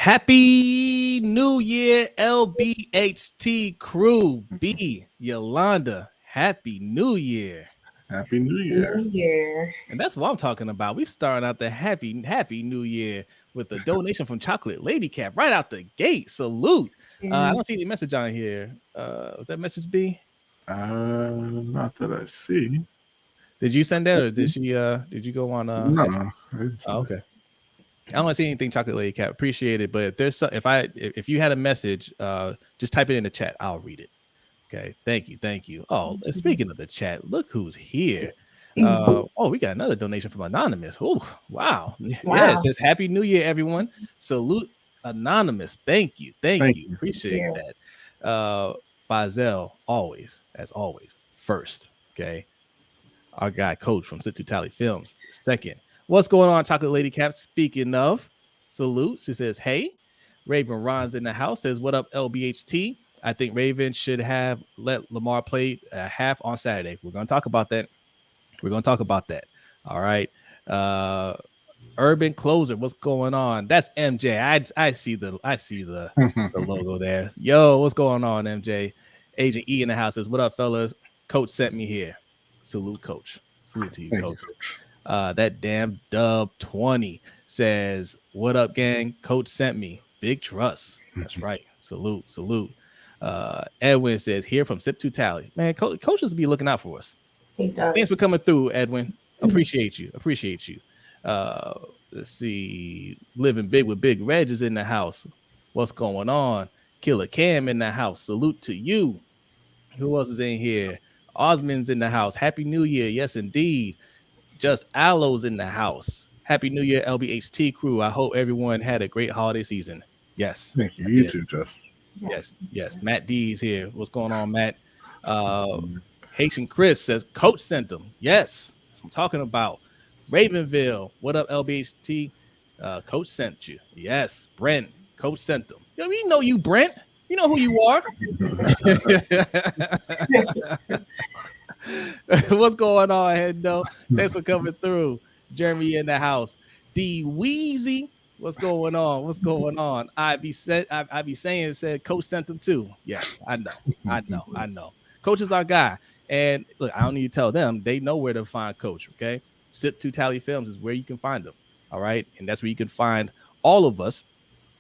Happy New Year, LBHT crew. B, Yolanda, Happy New Year. Happy New Year. New Year. And that's what I'm talking about. We starting out the happy New Year with a donation from Chocolate Lady Cap right out the gate. Salute. I don't see any message on here. Was that message B? Not that I see. Did you send that or did she did you go on No. Okay. I don't see anything, Chocolate Lady Cap. Appreciate it. But if there's if you had a message, just type it in the chat. I'll read it. Okay. Thank you. Oh, speaking of the chat, look who's here. We got another donation from Anonymous. Oh, wow. Yeah, it says Happy New Year, everyone. Salute Anonymous. Thank you. Appreciate that. Bazel, as always, first. Okay. Our guy, Coach from Sit to Tally Films, second. What's going on, Chocolate Lady Cap? Speaking of, salute. She says, hey. Raven Ron's in the house. Says, what up, LBHT? I think Raven should have let Lamar play a half on Saturday. We're going to talk about that. All right. Urban Closer. What's going on? That's MJ. I see the logo there. Yo, what's going on, MJ? Agent E in the house says, what up, fellas? Coach sent me here. Salute, Coach. Salute to you, Coach. That damn Dub 20 says, what up, gang? Coach sent me. Big trust. That's right. Salute. Edwin says, here from Sip to Tally. Man, coaches be looking out for us. He does. Thanks for coming through, Edwin. Appreciate you. Let's see. Living Big with Big Reg is in the house. What's going on? Killer Cam in the house. Salute to you. Who else is in here? Osmond's in the house. Happy New Year. Yes, indeed. Just Aloe's in the house. Happy New Year, LBHT crew. I hope everyone had a great holiday season. Yes. Thank you. You too, Jess. Yes. Matt D's here. What's going on, Matt? Haitian Chris says, Coach sent them. Yes. That's what I'm talking about. Ravenville. What up, LBHT? Coach sent you. Yes. Brent. Coach sent them. You know you, Brent. You know who you are. What's going on, Hendo? Thanks for coming through. Jeremy in the house. D Weezy. What's going on? I be saying said Coach sent them too. Yes, I know. Coach is our guy. And look, I don't need to tell them. They know where to find Coach, okay? Sit to Tally Films is where you can find them. All right. And that's where you can find all of us.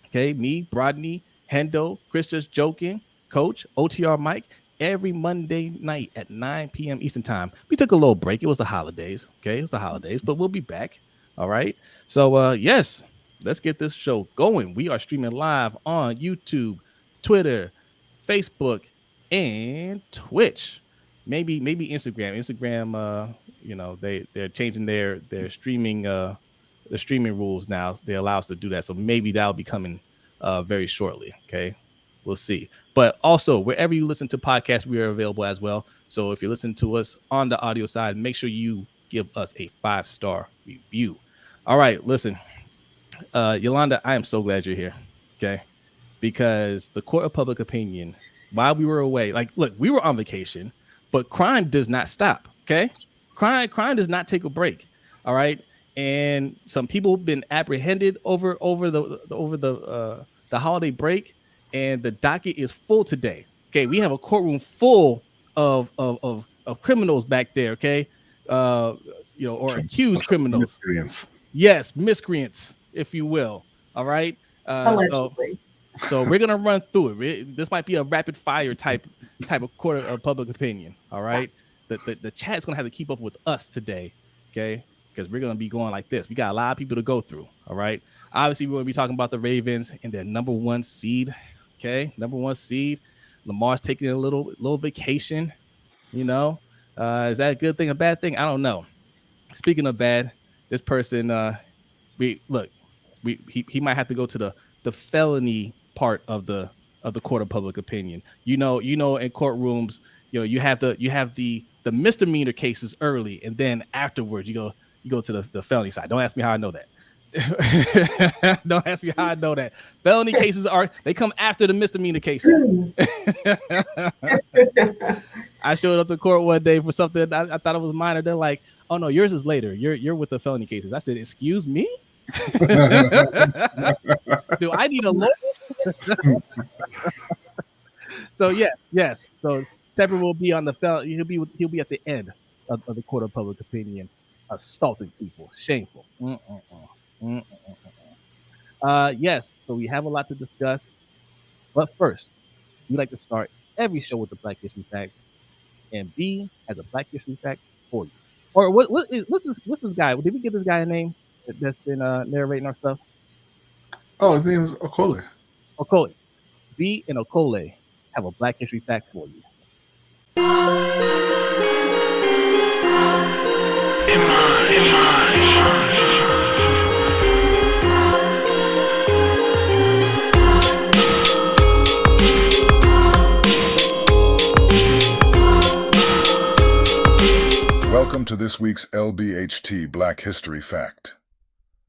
Okay. Me, Brodny, Hendo, Chris Just Joking, Coach, OTR Mike, every Monday night at 9 p.m. Eastern time. We took a little break. It was the holidays. Okay. It was the holidays, but we'll be back. All right. So, yes, let's get this show going. We are streaming live on YouTube, Twitter, Facebook, and Twitch. Maybe Instagram. They're changing their streaming rules now. They allow us to do that. So maybe that'll be coming very shortly. Okay. We'll see. But also, wherever you listen to podcasts, we are available as well. So if you're listening to us on the audio side, make sure you give us a 5-star review. All right, listen. Yolanda, I am so glad you're here. Okay. Because the court of public opinion, while we were away, look, we were on vacation, but crime does not stop. Okay. Crime does not take a break. All right. And some people have been apprehended over the holiday break, and the docket is full today. Okay. We have a courtroom full of criminals back there. Okay. Or accused criminals. Miscreants. Yes. Miscreants, if you will. All right. Allegedly. So we're gonna run through it. This might be a rapid fire type of court of public opinion. All right. The chat is gonna have to keep up with us today, okay? Because we're gonna be going like this. We got a lot of people to go through. All right. Obviously, we're gonna be talking about the Ravens and their number 1 seed. Okay, number 1 seed. Lamar's taking a little vacation. Is that a good thing, a bad thing? I don't know. Speaking of bad, this person, he might have to go to the felony part of the court of public opinion. In courtrooms, you have the misdemeanor cases early, and then afterwards you go to the felony side. Don't ask me how I know that. Don't ask me how I know that. Felony cases they come after the misdemeanor cases. I showed up to court one day for something I thought it was minor. They're like, "Oh no, yours is later. You're with the felony cases." I said, "Excuse me? Do I need a lawyer? So yes. So Tepper will be on the he'll be at the end of the court of public opinion, assaulting people. Shameful. Yes. So we have a lot to discuss, but first, we like to start every show with the Black History Fact, and B has a Black History Fact for you. Or what's this guy? Did we give this guy a name that's been narrating our stuff? Oh, his name is Okole. Okole. B and Okole have a Black History Fact for you. Welcome to this week's LBHT Black History Fact.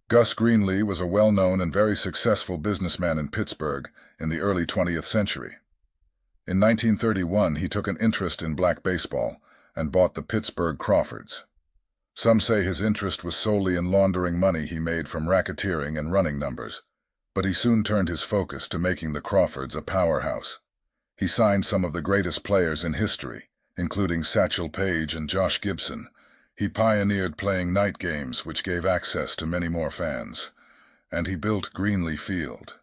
Gus Greenlee was a well-known and very successful businessman in Pittsburgh in the early 20th century. In 1931, he took an interest in black baseball and bought the Pittsburgh Crawfords. Some say his interest was solely in laundering money he made from racketeering and running numbers, but he soon turned his focus to making the Crawfords a powerhouse. He signed some of the greatest players in history, including Satchel Paige and Josh Gibson. He pioneered playing night games, which gave access to many more fans, and he built Greenlee Field.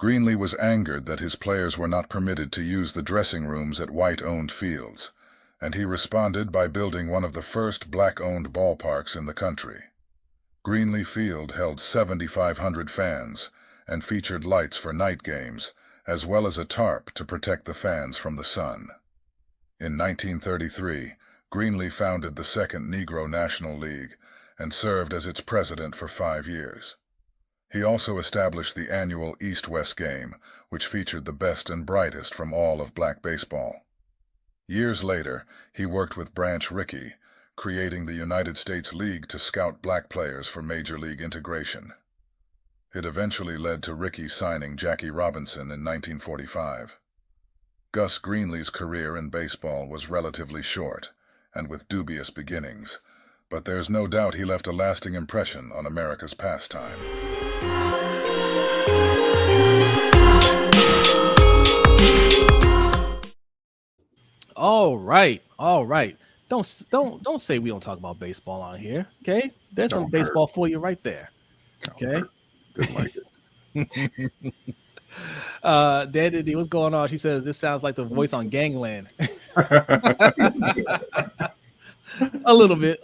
Greenlee was angered that his players were not permitted to use the dressing rooms at white-owned fields, and he responded by building one of the first black-owned ballparks in the country. Greenlee Field held 7,500 fans and featured lights for night games, as well as a tarp to protect the fans from the sun. In 1933, Greenlee founded the Second Negro National League and served as its president for 5 years. He also established the annual East-West Game, which featured the best and brightest from all of black baseball. Years later, he worked with Branch Rickey, creating the United States League to scout black players for Major League integration. It eventually led to Rickey signing Jackie Robinson in 1945. Gus Greenlee's career in baseball was relatively short and with dubious beginnings, but there's no doubt he left a lasting impression on America's pastime. All right. Don't say we don't talk about baseball on here. Okay, there's some baseball for you right there. Okay. Didn't like it. Dandy, what's going on? She says this sounds like the voice on Gangland. a little bit.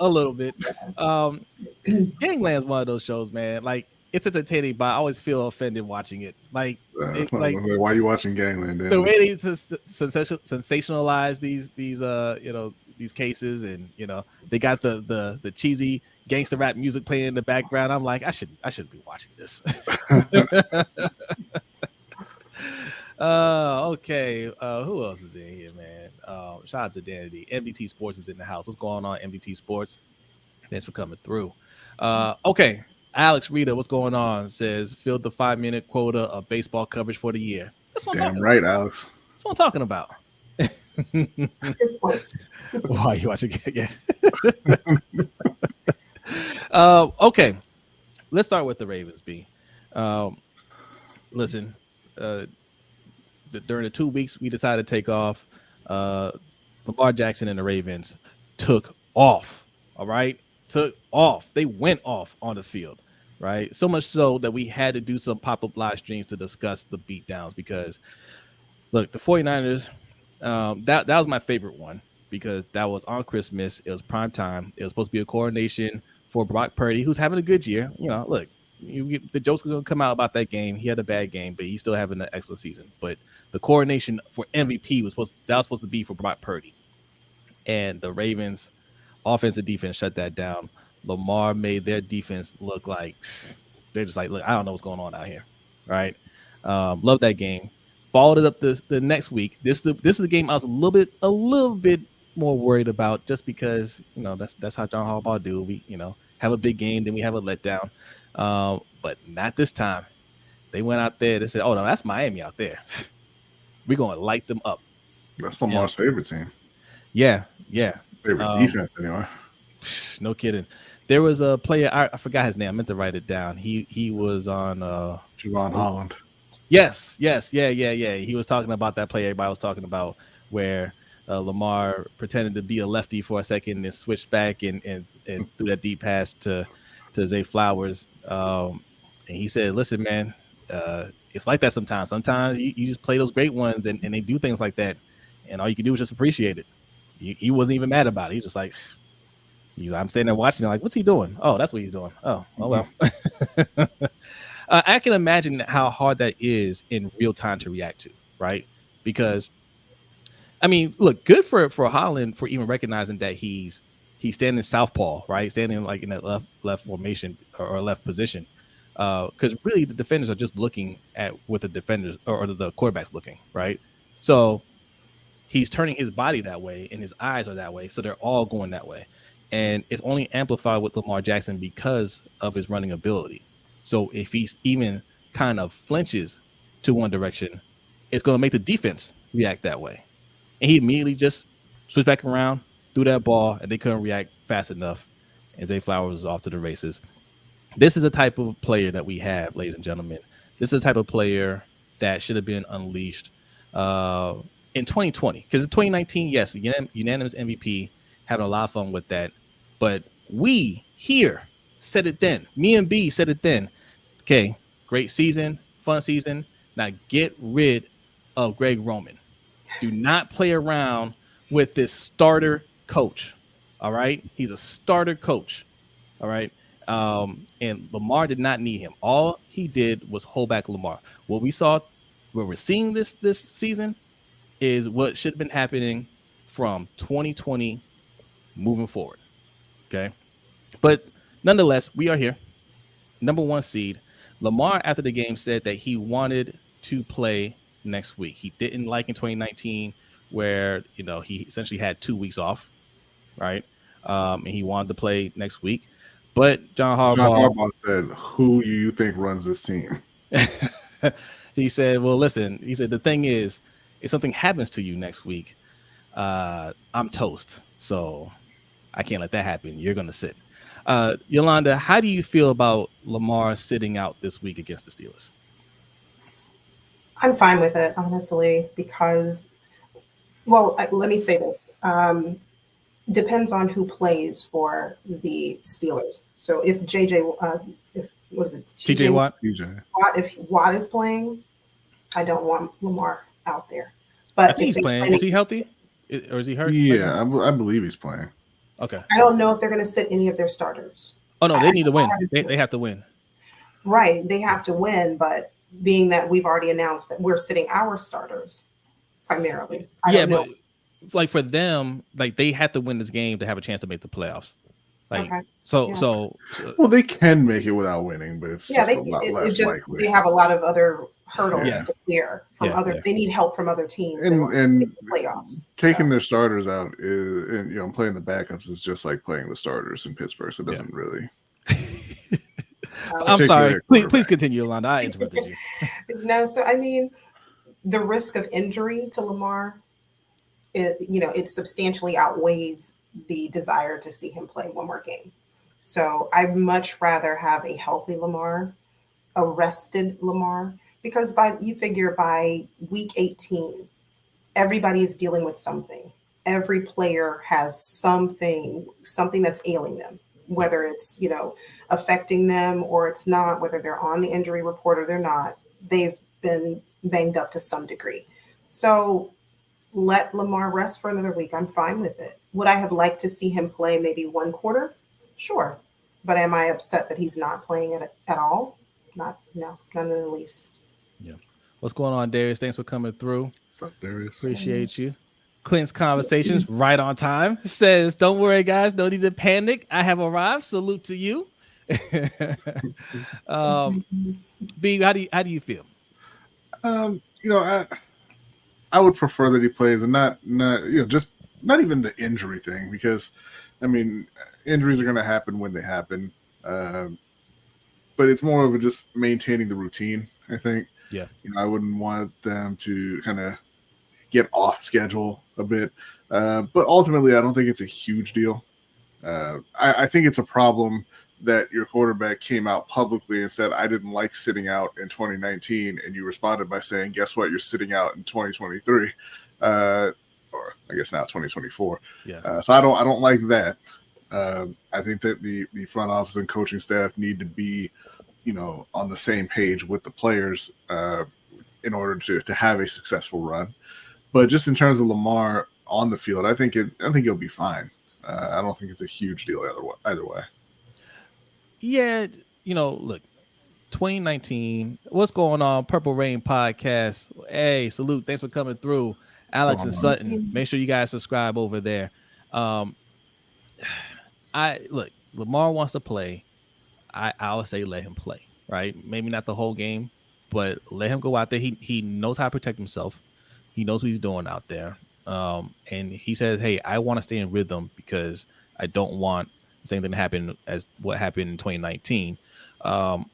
Gangland's one of those shows, man. Like, it's entertaining, but I always feel offended watching it. Like why are you watching Gangland? The way they sensationalize these cases, and they got the cheesy gangster rap music playing in the background. I'm like, I shouldn't be watching this. Okay. Who else is in here, man? Shout out to Danity. MVT Sports is in the house. What's going on, MVT Sports? Thanks for coming through. Okay. Alex Rita, what's going on? Says filled the 5-minute quota of baseball coverage for the year. That's what I'm talking right, about. Alex. That's what I'm talking about. Why are you watching it? Yeah. Okay. Let's start with the Ravens, B. Listen, during the 2 weeks we decided to take off, Lamar Jackson and the Ravens took off. All right. Took off. They went off on the field. Right. So much so that we had to do some pop-up live streams to discuss the beatdowns, because look, the 49ers, that was my favorite one, because that was on Christmas. It was prime time. It was supposed to be a coronation for Brock Purdy, who's having a good year. Look, the jokes are going to come out about that game. He had a bad game, but he's still having an excellent season. But the coronation for MVP was supposed to be for Brock Purdy. And the Ravens offense and defense shut that down. Lamar made their defense look like they're just like, look, I don't know what's going on out here. Right. Love that game. Followed it up the next week. This is the game I was a little bit more worried about, just because that's how John Harbaugh do. We have a big game, then we have a letdown. But not this time. They went out there. They said, "Oh no, that's Miami out there. We're gonna light them up." That's Lamar's favorite team. Yeah. Favorite defense, anyway. No kidding. There was a player, I forgot his name. I meant to write it down. He was on Javon Holland. Yes, yeah. He was talking about that play everybody was talking about, where Lamar pretended to be a lefty for a second and switched back and threw that deep pass to Zay Flowers. And he said, "Listen, man, it's like that sometimes. Sometimes you just play those great ones, and they do things like that, and all you can do is just appreciate it." He wasn't even mad about it. He was just like, I'm standing there watching, like, what's he doing? Oh, that's what he's doing. Oh well. I can imagine how hard that is in real time to react to, right? Because, I mean, look, good for Holland for even recognizing that he's standing southpaw, right? Standing like in that left formation or left position. Because really the defenders are just looking at what the defenders or the quarterback's looking, right? So he's turning his body that way and his eyes are that way. So they're all going that way. And it's only amplified with Lamar Jackson because of his running ability. So if he's even kind of flinches to one direction, it's going to make the defense react that way. And he immediately just switched back around, threw that ball, and they couldn't react fast enough. And Zay Flowers was off to the races. This is a type of player that we have, ladies and gentlemen. This is a type of player that should have been unleashed in 2020. Because in 2019, yes, unanimous MVP, having a lot of fun with that. But we here said it then. Me and B said it then. Okay, great season, fun season. Now get rid of Greg Roman. Do not play around with this starter coach. All right? He's a starter coach. All right? And Lamar did not need him. All he did was hold back Lamar. What we're seeing this season is what should have been happening from 2020 moving forward. Okay? But nonetheless, we are here. Number 1 seed. Lamar, after the game, said that he wanted to play next week. He didn't like in 2019 where, he essentially had 2 weeks off, right? And he wanted to play next week. But John Harbaugh said, "Who do you think runs this team?" He said, well, listen, he said, the thing is, if something happens to you next week, I'm toast. So I can't let that happen. You're going to sit. Yolanda, how do you feel about Lamar sitting out this week against the Steelers? I'm fine with it, honestly, because, let me say this. Depends on who plays for the Steelers. So if TJ Watt? If Watt is playing, I don't want Lamar out there. But I think he's playing. Is he healthy? Or is he hurt? Yeah, I believe he's playing. Okay. I don't know if they're going to sit any of their starters. Oh, no, they need to win. They have to win. Right. They have to win. But being that we've already announced that we're sitting our starters primarily. I don't know. Like for them, like they have to win this game to have a chance to make the playoffs. Like okay. So they can make it without winning, but it's just a lot less likely. They have a lot of other hurdles to clear from They need help from other teams and the playoffs. Taking their starters out and playing the backups is just like playing the starters in Pittsburgh. So it doesn't really. I'm sorry. Please continue, Yolanda. I interrupted you. No, so I mean, the risk of injury to Lamar, it substantially outweighs the desire to see him play one more game. So I'd much rather have a healthy Lamar, a rested Lamar, because by week 18, everybody is dealing with something. Every player has something that's ailing them, whether it's, affecting them or it's not, whether they're on the injury report or they're not. They've been banged up to some degree. So let Lamar rest for another week. I'm fine with it. Would I have liked to see him play maybe one quarter? Sure. But am I upset that he's not playing it at all? No, none of the least. Yeah. What's going on, Darius? Thanks for coming through. What's up, Darius? Appreciate you. Clint's Conversations right on time says, don't worry, guys. No need to panic. I have arrived. Salute to you. B, how do you feel? I would prefer that he plays and not just not even the injury thing, because I mean injuries are going to happen when they happen, but it's more of just maintaining the routine. I think I wouldn't want them to kind of get off schedule a bit, but ultimately I don't think it's a huge deal. I think it's a problem that your quarterback came out publicly and said, I didn't like sitting out in 2019. And you responded by saying, guess what? You're sitting out in 2023. Or I guess now 2024. Yeah. So I don't like that. I think that the front office and coaching staff need to be, on the same page with the players in order to have a successful run. But just in terms of Lamar on the field, I think he'll be fine. I don't think it's a huge deal either way. Yeah, look, 2019. What's going on? Purple Rain Podcast. Hey, salute. Thanks for coming through. Alex and Sutton. Make sure you guys subscribe over there. Lamar wants to play. I would say let him play, right? Maybe not the whole game, but let him go out there. He knows how to protect himself. He knows what he's doing out there. And he says, hey, I want to stay in rhythm because I don't want the same thing to happen as what happened in 2019. I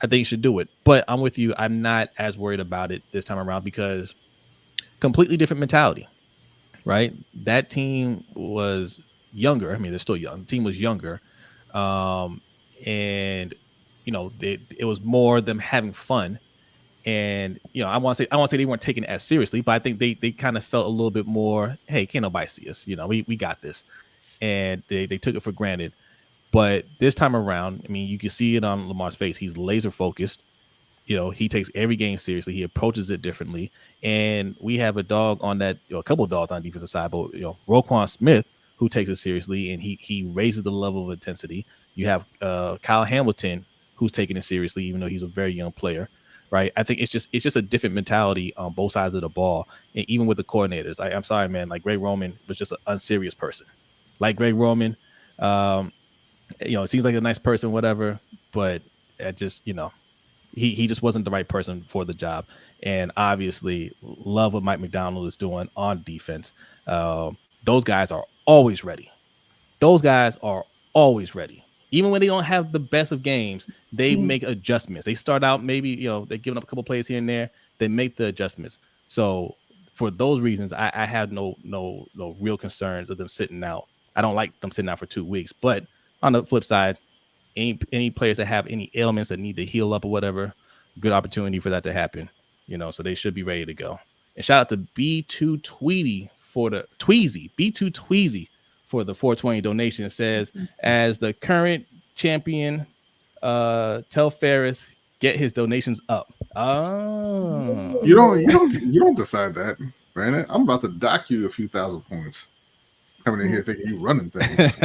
think you should do it. But I'm with you. I'm not as worried about it this time around because completely different mentality, right? That team was younger. I mean, they're still young. The team was younger. And it was more them having fun. And I want to say they weren't taking it as seriously, but I think they kind of felt a little bit more, hey, can't nobody see us? We got this. And they took it for granted. But this time around, I mean, you can see it on Lamar's face. He's laser focused. He takes every game seriously. He approaches it differently. And we have a dog on that, a couple of dogs on the defensive side, but Roquan Smith, who takes it seriously, and he raises the level of intensity. You have Kyle Hamilton, who's taking it seriously, even though he's a very young player, right? I think it's just a different mentality on both sides of the ball, and even with the coordinators. I'm sorry, man. Like Greg Roman was just an unserious person. Like Greg Roman, it seems like a nice person, whatever, but it just, he just wasn't the right person for the job. And obviously, love what Mike McDonald is doing on defense. Those guys are always ready. Even when they don't have the best of games, they make adjustments. They start out maybe, they're giving up a couple plays here and there. They make the adjustments. So for those reasons, I have no real concerns of them sitting out. I don't like them sitting out for 2 weeks. But on the flip side, any players that have any ailments that need to heal up or whatever, good opportunity for that to happen. So they should be ready to go. And shout out to B2 Tweezy for the B2 Tweezy for the 420 donation. It says, as the current champion, tell Ferris get his donations up. Oh, you don't decide that, Brandon. I'm about to dock you a few thousand points. Coming in here thinking you running things.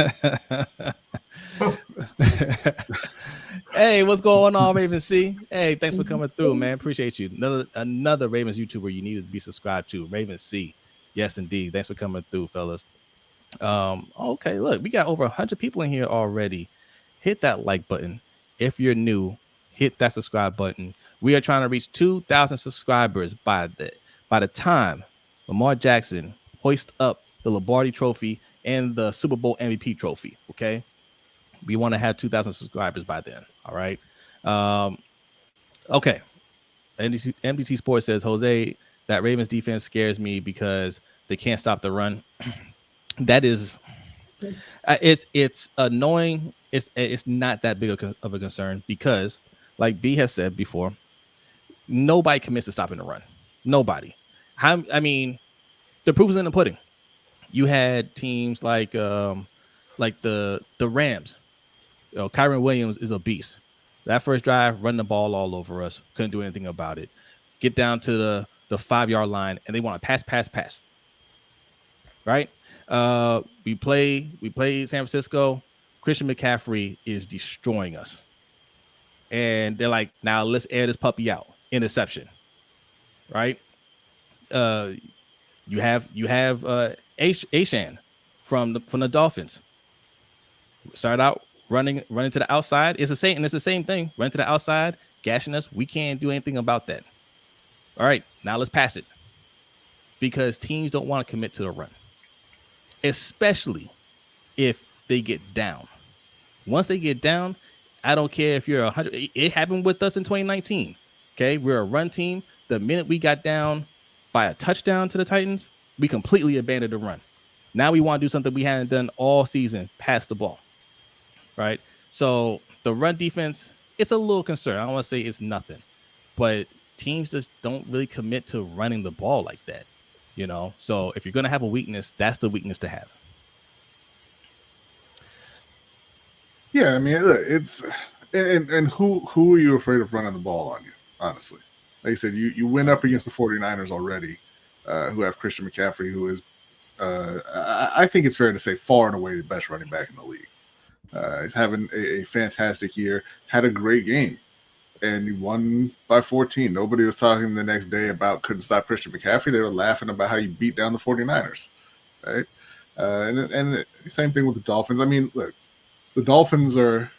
Hey, what's going on, Ravens C? Hey, thanks for coming through, man. Appreciate you. Another Ravens YouTuber you need to be subscribed to, Ravens C. Yes, indeed. Thanks for coming through, fellas. Okay, look, we got over 100 people in here already. Hit that like button. If you're new, hit that subscribe button. We are trying to reach 2,000 subscribers by the time Lamar Jackson hoists up the Lombardi Trophy and the Super Bowl MVP trophy. Okay, we want to have 2,000 subscribers by then. All right. Okay. NBC Sports says, Jose, that Ravens defense scares me because they can't stop the run. That is, it's annoying. It's not that big of a concern because, like B has said before, nobody commits to stopping the run. Nobody. I mean, the proof is in the pudding. You had teams like the Rams. Kyron Williams is a beast. That first drive, running the ball all over us. Couldn't do anything about it. Get down to the 5-yard line, and they want to pass. Right? We play San Francisco. Christian McCaffrey is destroying us. And they're like, now let's air this puppy out. Interception. Right? You have Ashan from the Dolphins. Start out running to the outside. It's the same thing. Run to the outside, gashing us. We can't do anything about that. All right, now let's pass it. Because teams don't want to commit to the run. Especially if they get down. Once they get down, I don't care if you're 100. It happened with us in 2019. Okay, we're a run team. The minute we got down by a touchdown to the Titans, we completely abandoned the run. Now we want to do something we hadn't done all season, pass the ball, right? So the run defense, it's a little concern. I don't want to say it's nothing, but teams just don't really commit to running the ball like that, you know? So if you're going to have a weakness, that's the weakness to have. Yeah, I mean, look, it's and who are you afraid of running the ball on you? Honestly, like you said, you went up against the 49ers already, who have Christian McCaffrey, who is, I think it's fair to say, far and away the best running back in the league. He's having a fantastic year, had a great game, and he won by 14. Nobody was talking the next day about couldn't stop Christian McCaffrey. They were laughing about how you beat down the 49ers, right? And the same thing with the Dolphins. I mean, look, the Dolphins are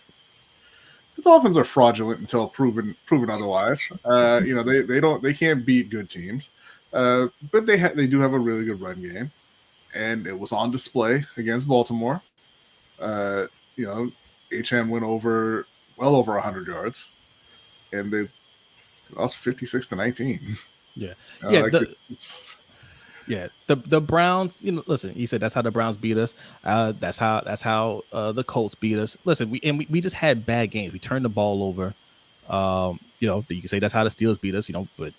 fraudulent until proven otherwise. You know, they can't beat good teams, but they do have a really good run game, and it was on display against Baltimore. You know, HM went well over 100 yards, and they lost 56-19. Yeah, yeah. Like yeah, the Browns. You know, listen. You said that's how the Browns beat us. That's how the Colts beat us. Listen, we just had bad games. We turned the ball over. You know, you can say that's how the Steelers beat us. You know, but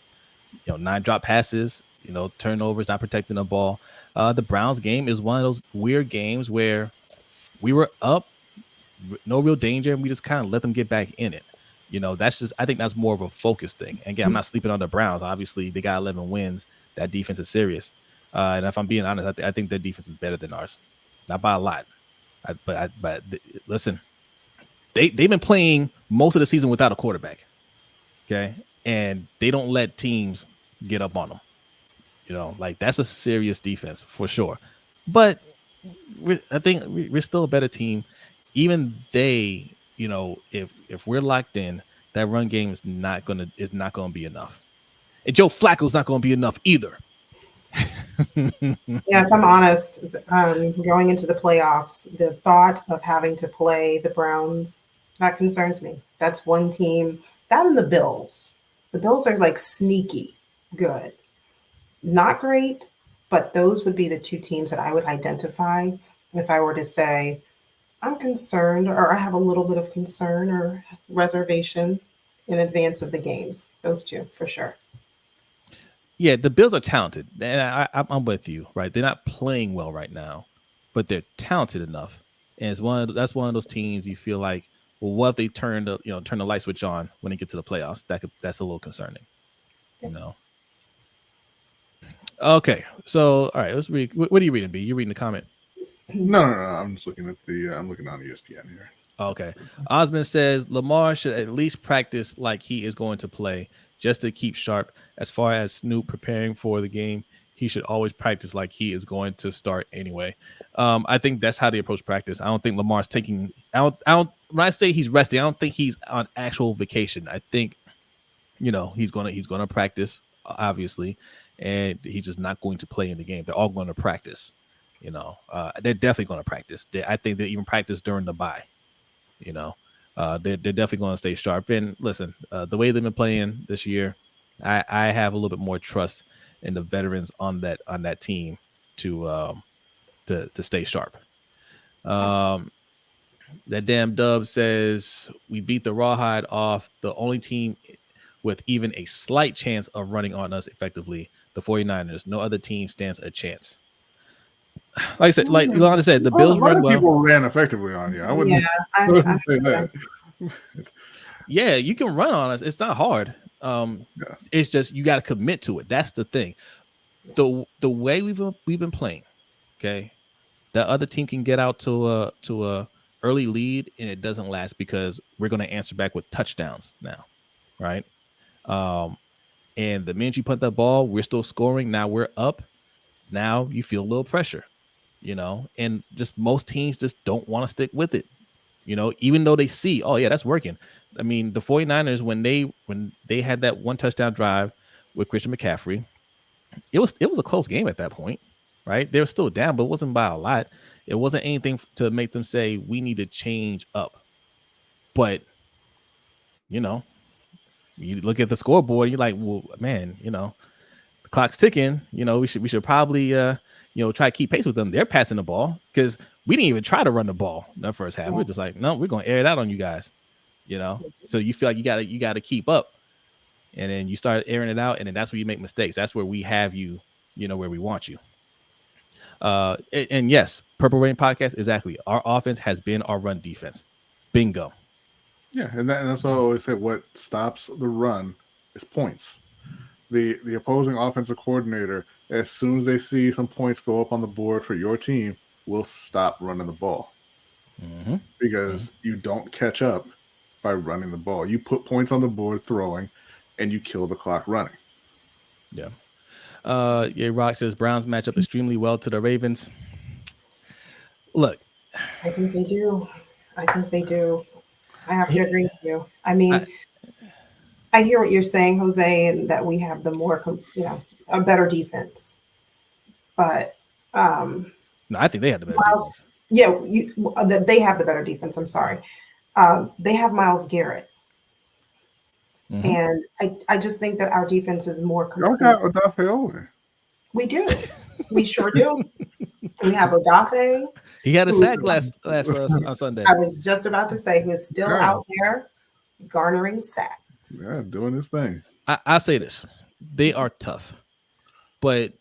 9 drop passes. You know, turnovers, not protecting the ball. The Browns game is one of those weird games where we were up, no real danger, and we just kind of let them get back in it. You know, I think that's more of a focus thing. And again, I'm not sleeping on the Browns. Obviously, they got 11 wins. That defense is serious. And if I'm being honest, I think their defense is better than ours. Not by a lot. But listen, they've been playing most of the season without a quarterback. Okay. And they don't let teams get up on them. You know, like that's a serious defense for sure. But I think we're still a better team. Even they, you know, if we're locked in, that run game is not gonna be enough. And Joe Flacco's not gonna be enough either. Yeah, if I'm honest, going into the playoffs, the thought of having to play the Browns, that concerns me. That's one team. That and the Bills. The Bills are like sneaky good. Not great, but those would be the two teams that I would identify if I were to say, I'm concerned, or I have a little bit of concern or reservation in advance of the games. Those two, for sure. Yeah, the Bills are talented, and I'm with you, right? They're not playing well right now, but they're talented enough, and that's one of those teams you feel like, well, what if they turn the light switch on when they get to the playoffs? That's a little concerning, you know. Okay, so all right, let's read. What are you reading, B? You reading the comment? No. I'm just looking at I'm looking on ESPN here. Okay. Osmond says Lamar should at least practice like he is going to play just to keep sharp. As far as Snoop preparing for the game, he should always practice like he is going to start anyway. I think that's how they approach practice. I don't think Lamar's taking. I don't. When I say he's resting, I don't think he's on actual vacation. I think, he's gonna practice obviously, and he's just not going to play in the game. They're all going to practice. They're definitely going to practice. I think they even practice during the bye. They're definitely going to stay sharp. And listen, the way they've been playing this year, I have a little bit more trust in the veterans on that team to stay sharp. That damn Dub says we beat the Rawhide off, the only team with even a slight chance of running on us effectively, the 49ers. No other team stands a chance. Like I said, like Yolanda said, the Bills run well. People ran effectively on you. I wouldn't say that. Yeah, you can run on us. It's not hard. It's just you got to commit to it. That's the thing. The way we've been playing, okay, the other team can get out to a early lead and it doesn't last because we're going to answer back with touchdowns now, right? And the minute you put that ball, we're still scoring. Now we're up. Now you feel a little pressure, and just most teams just don't want to stick with it, even though they see, oh yeah, that's working. I mean, the 49ers, when they had that one touchdown drive with Christian McCaffrey, it was a close game at that point, right? They were still down, but it wasn't by a lot. It wasn't anything to make them say we need to change up. But, you look at the scoreboard, you're like, well, man, the clock's ticking. We should probably try to keep pace with them. They're passing the ball because we didn't even try to run the ball in the first half. We're just like, no, we're going to air it out on you guys, So you feel like you got to keep up, and then you start airing it out, and then that's where you make mistakes. That's where we have you, where we want you. And yes, Purple Rain Podcast, exactly. Our offense has been our run defense. Bingo. Yeah, and that's what I always say. What stops the run is points. The opposing offensive coordinator, as soon as they see some points go up on the board for your team, will stop running the ball. Because you don't catch up by running the ball. You put points on the board throwing, and you kill the clock running. Yeah. Rock says Browns match up extremely well to the Ravens. Look, I think they do. I have to agree with you. I mean, I hear what you're saying, Jose, and that we have the more, a better defense. But no, I think they have the better defense. Yeah, they have the better defense. I'm sorry. They have Myles Garrett. And I just think that our defense is more complete. Y'all got Odafe. We do. We sure do. We have Odafe. He had a sack last on Sunday. I was just about to say, who is still out there garnering sacks. Yeah, doing his thing. I'll say this. They are tough. But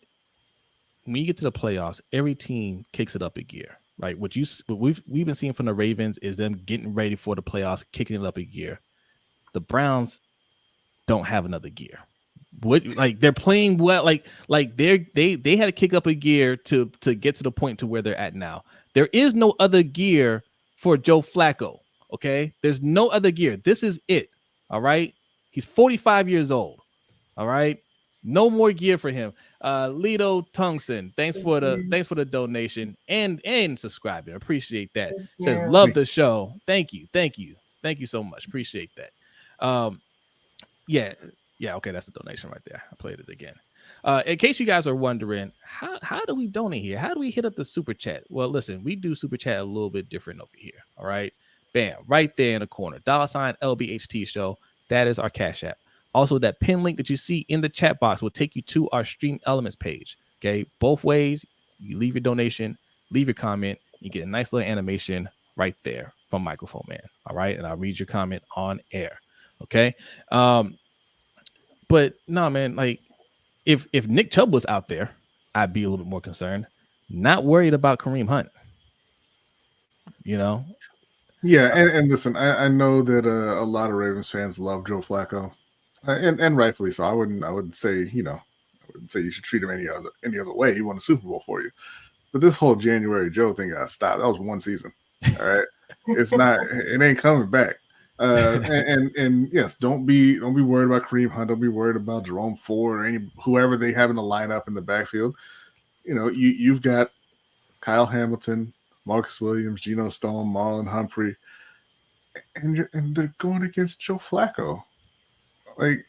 when you get to the playoffs, every team kicks it up a gear. Right? What we've been seeing from the Ravens is them getting ready for the playoffs, kicking it up a gear. The Browns don't have another gear. They're playing well, they had to kick up a gear to get to the point to where they're at now. There is no other gear for Joe Flacco. Okay, there's no other gear. This is it. All right, he's 45 years old. All right, no more gear for him. Lido Tungson, thanks for the donation and subscribing. Appreciate that. Says love the show. Thank you so much. Appreciate that. Yeah, okay, that's a donation right there. I played it again. In case you guys are wondering, how do we donate here? How do we hit up the super chat? Well, listen, we do super chat a little bit different over here. All right, bam, right there in the corner, $ LBHT Show. That is our Cash App. Also, that pin link that you see in the chat box will take you to our Stream Elements page. Okay, both ways. You leave your donation, leave your comment. You get a nice little animation right there from Microphone Man. All right, and I'll read your comment on air. Okay. But no, man, like if Nick Chubb was out there, I'd be a little bit more concerned. Not worried about Kareem Hunt. Yeah, and listen, I know that a lot of Ravens fans love Joe Flacco, and rightfully so. I wouldn't say you should treat him any other way. He won a Super Bowl for you, but this whole January Joe thing got stopped. That was one season. All right, it ain't coming back. And yes, don't be worried about Kareem Hunt. Don't be worried about Jerome Ford or whoever they have in the lineup in the backfield. You've got Kyle Hamilton, Marcus Williams, Geno Stone, Marlon Humphrey, and they're going against Joe Flacco. Like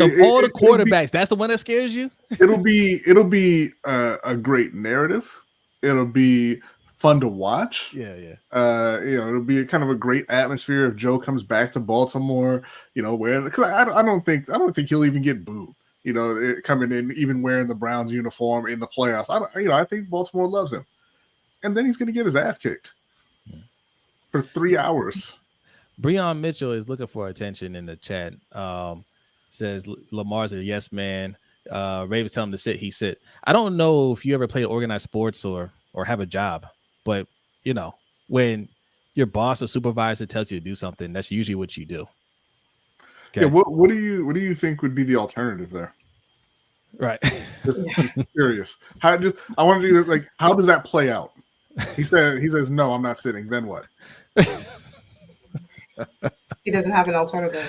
all the quarterbacks, that's the one that scares you. It'll be a great narrative. It'll be fun to watch. Yeah. It'll be kind of a great atmosphere if Joe comes back to Baltimore. Because I don't think he'll even get booed. Coming in even wearing the Browns uniform in the playoffs. I think Baltimore loves him, and then he's going to get his ass kicked for 3 hours. Breon Mitchell is looking for attention in the chat. Says Lamar's a yes man. Ravens tell him to sit. He sit. I don't know if you ever played organized sports or have a job. But, when your boss or supervisor tells you to do something, that's usually what you do. Okay? Yeah. What do you think would be the alternative there? Right. Just curious. I wanted you to how does that play out? He says, no, I'm not sitting. Then what? He doesn't have an alternative.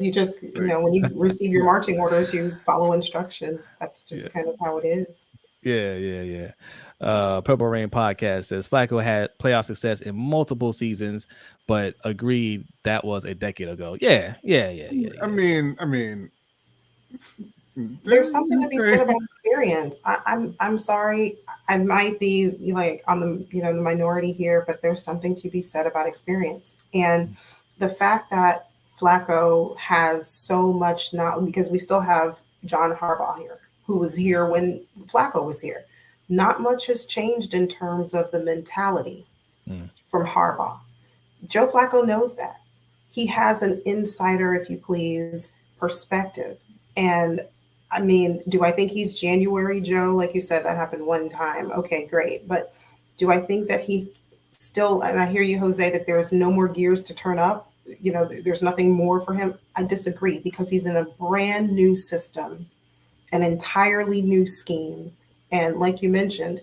He just, when you receive your marching orders, you follow instruction. That's just kind of how it is. Yeah. Purple Rain Podcast says Flacco had playoff success in multiple seasons, but agreed that was a decade ago. Yeah. I mean, there's something to be said about experience. I'm sorry, I might be on the the minority here, but there's something to be said about experience and the fact that Flacco has so much knowledge because we still have John Harbaugh here. who was here when Flacco was here. Not much has changed in terms of the mentality from Harbaugh. Joe Flacco knows that. He has an insider, if you please, perspective. And I mean, do I think he's January Joe? Like you said, that happened one time. Okay, great. But do I think that he still, and I hear you, Jose, that there's no more gears to turn up? You know, there's nothing more for him. I disagree, because he's in a brand new system, an entirely new scheme. And like you mentioned,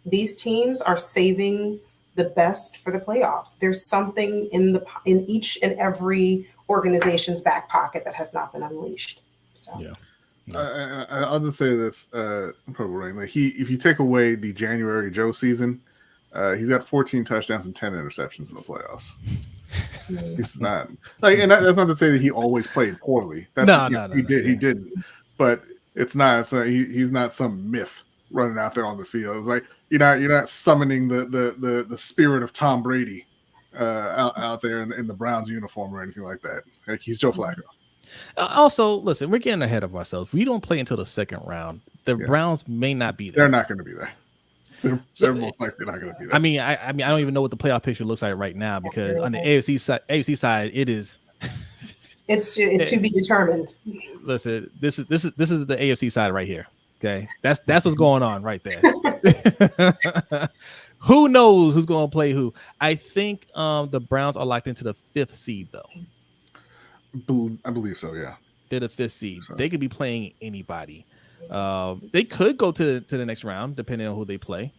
these teams are saving the best for the playoffs. There's something in each and every organization's back pocket that has not been unleashed. So yeah. I'll just say this, Purple Rain. Like if you take away the January Joe season, he's got 14 touchdowns and 10 interceptions in the playoffs. He's not like, and that's not to say that he always played poorly. That's he didn't. But it's not. He's not some myth running out there on the field. It's like you're not summoning the spirit of Tom Brady out there in the Browns uniform or anything like that. Like he's Joe Flacco. Also, listen, we're getting ahead of ourselves. We don't play until the second round. The Browns may not be there. They're not going to be there. They're most likely not going to be there. I mean, I don't even know what the playoff picture looks like right now, because on the AFC side, it is. It's to be determined. Listen, this is the AFC side right here. Okay, that's what's going on right there. Who knows who's going to play who? I think the Browns are locked into the 5th seed, though. I believe so. Yeah, they're the 5th seed. So they could be playing anybody. They could go to the next round depending on who they play,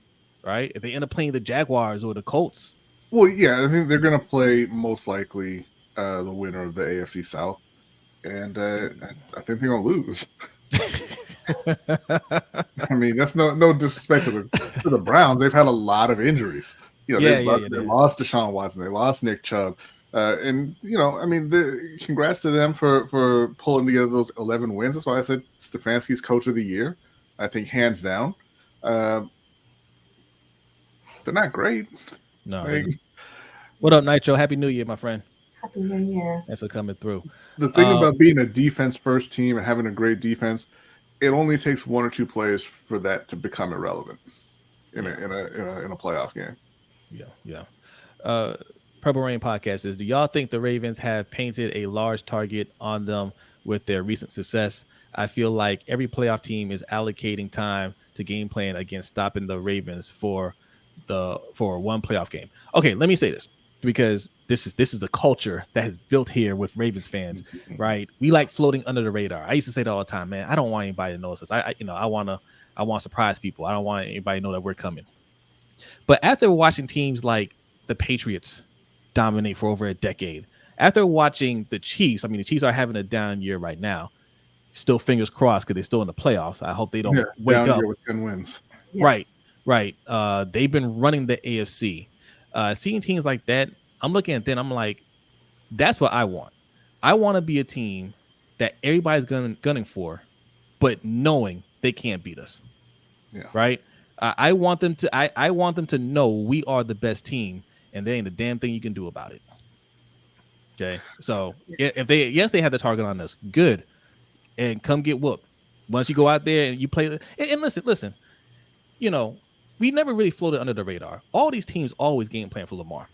right? If they end up playing the Jaguars or the Colts. Well, yeah, I think they're going to play most likely the winner of the AFC South, and I think they're going to lose. I mean, that's no disrespect to the Browns. They've had a lot of injuries. You know, they lost Deshaun Watson, they lost Nick Chubb, and you know, I mean, congrats to them for pulling together those 11 wins. That's why I said Stefanski's Coach of the Year. I think hands down. They're not great. No. What up, Nitro? Happy New Year, my friend. Happy New Year. Thanks for coming through. The thing about being a defense first team and having a great defense, it only takes 1 or 2 plays for that to become irrelevant in a playoff game. Yeah. Purple Rain Podcast says, do y'all think the Ravens have painted a large target on them with their recent success? I feel like every playoff team is allocating time to game plan against stopping the Ravens for one playoff game. Okay, let me say this, because this is the culture that has built here with Ravens fans, right? We like floating under the radar. I used to say that all the time, man. I don't want anybody to notice us. I want to surprise people. I don't want anybody to know that we're coming. But after watching teams like the Patriots dominate for over a decade, after watching the Chiefs, I mean, the Chiefs are having a down year right now. Still fingers crossed because they're still in the playoffs. I hope they don't wake up with 10 wins. Yeah. Right. They've been running the AFC. Seeing teams like that, I'm looking at them. I'm like, that's what I want. I want to be a team that everybody's gunning for, but knowing they can't beat us. Yeah. Right. I want them to. I want them to know we are the best team, and there ain't a damn thing you can do about it. Okay. So if they have the target on us, good, and come get whooped. Once you go out there and you play, and listen. You know, we never really floated under the radar. All these teams always game plan for Lamar,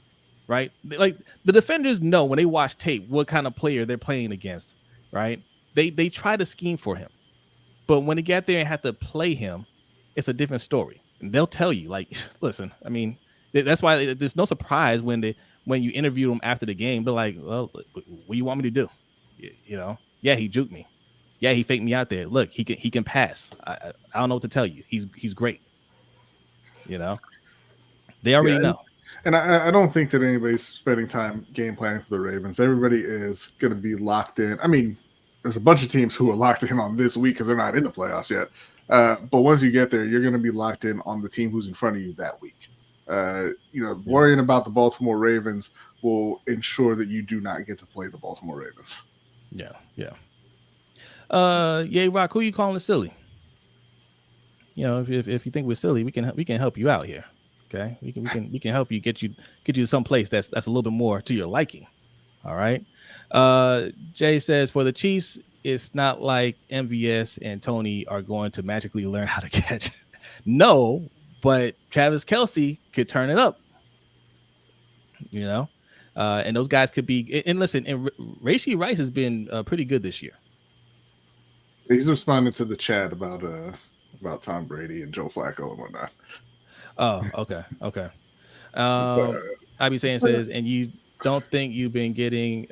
right? Like the defenders know when they watch tape what kind of player they're playing against, right? They try to scheme for him, but when they get there and have to play him, it's a different story. And they'll tell you, like, listen, I mean, that's why there's no surprise when you interview them after the game. They're like, well, what do you want me to do? You know, yeah, he juked me. Yeah, he faked me out there. Look, he can pass. I don't know what to tell you. He's great. You know, they already know. And I don't think that anybody's spending time game planning for the Ravens. Everybody is going to be locked in. I mean, there's a bunch of teams who are locked in on this week because they're not in the playoffs yet. But once you get there, you're going to be locked in on the team who's in front of you that week. Worrying about the Baltimore Ravens will ensure that you do not get to play the Baltimore Ravens. Yeah. Rock, who are you calling silly? You know, if you think we're silly, we can help you out here. Okay, we can help you get you to some place that's a little bit more to your liking. All right. Jay says for the Chiefs, it's not like MVS and Tony are going to magically learn how to catch. No, but Travis Kelce could turn it up, and those guys could be. And listen, and Rashee Rice has been pretty good this year. He's responding to the chat about Tom Brady and Joe Flacco and whatnot. Oh, okay. IB saying says, and you don't think you've been getting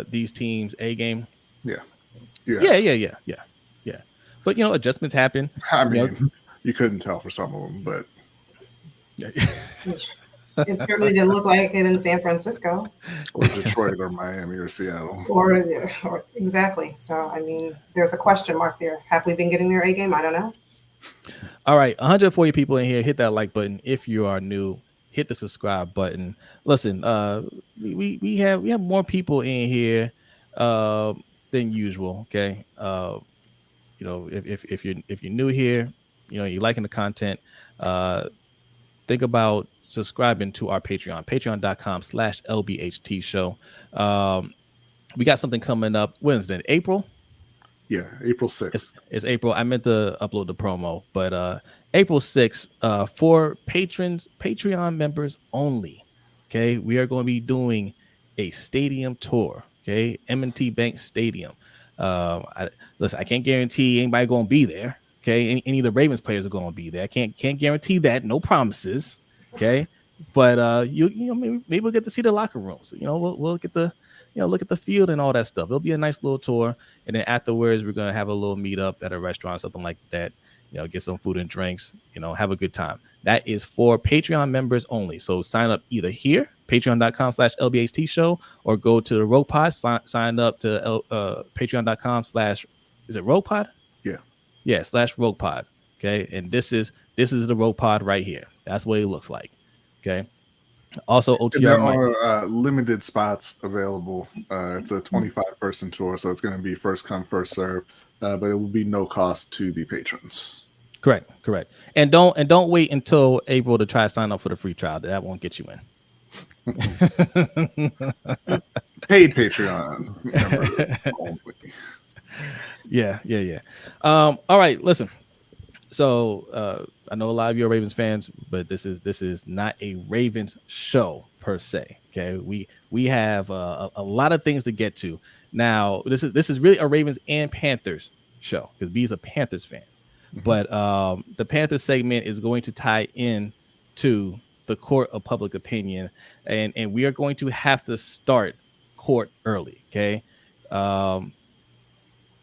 these teams a game? Yeah. But adjustments happen. I mean, you couldn't tell for some of them, but it certainly didn't look like it in San Francisco, or Detroit, or Miami, or Seattle, or exactly. So, I mean, there's a question mark there. Have we been getting their A game? I don't know. All right, 140 people in here. Hit that like button if you are new. Hit the subscribe button. Listen, we have more people in here than usual. Okay, if you're new here, you're liking the content, think about subscribing to our patreon.com/LBHT Show. We got something coming up Wednesday, April. Yeah, April 6th. It's April. I meant to upload the promo, but April 6th, for patrons, Patreon members only. Okay, we are going to be doing a stadium tour. Okay, M&T Bank Stadium. Listen, I can't guarantee anybody going to be there. Okay, any of the Ravens players are going to be there. I can't guarantee that. No promises. Okay, but maybe we'll get to see the locker rooms. We'll get the look at the field and all that stuff. It'll be a nice little tour, and then afterwards we're gonna have a little meetup at a restaurant, something like that. Get some food and drinks. Have a good time. That is for Patreon members only. So sign up either here, patreon.com/LBHT Show, or go to the Rogue Pod. Sign up to patreon.com/ is it Rogue Pod? Yeah, /Rogue Pod. Okay, and this is the Rogue Pod right here. That's what it looks like. Okay. Also, OTR. There are limited spots available. It's a 25-person tour, so it's going to be first come, first serve. But it will be no cost to the patrons. Correct. And don't wait until April to try to sign up for the free trial. That won't get you in. Paid Patreon members only. Yeah. All right, listen. So I know a lot of you are Ravens fans, but this is not a Ravens show per se. Okay, we have a lot of things to get to. Now this is really a Ravens and Panthers show because B's a Panthers fan. Mm-hmm. But the Panthers segment is going to tie in to the court of public opinion, and we are going to have to start court early. Okay,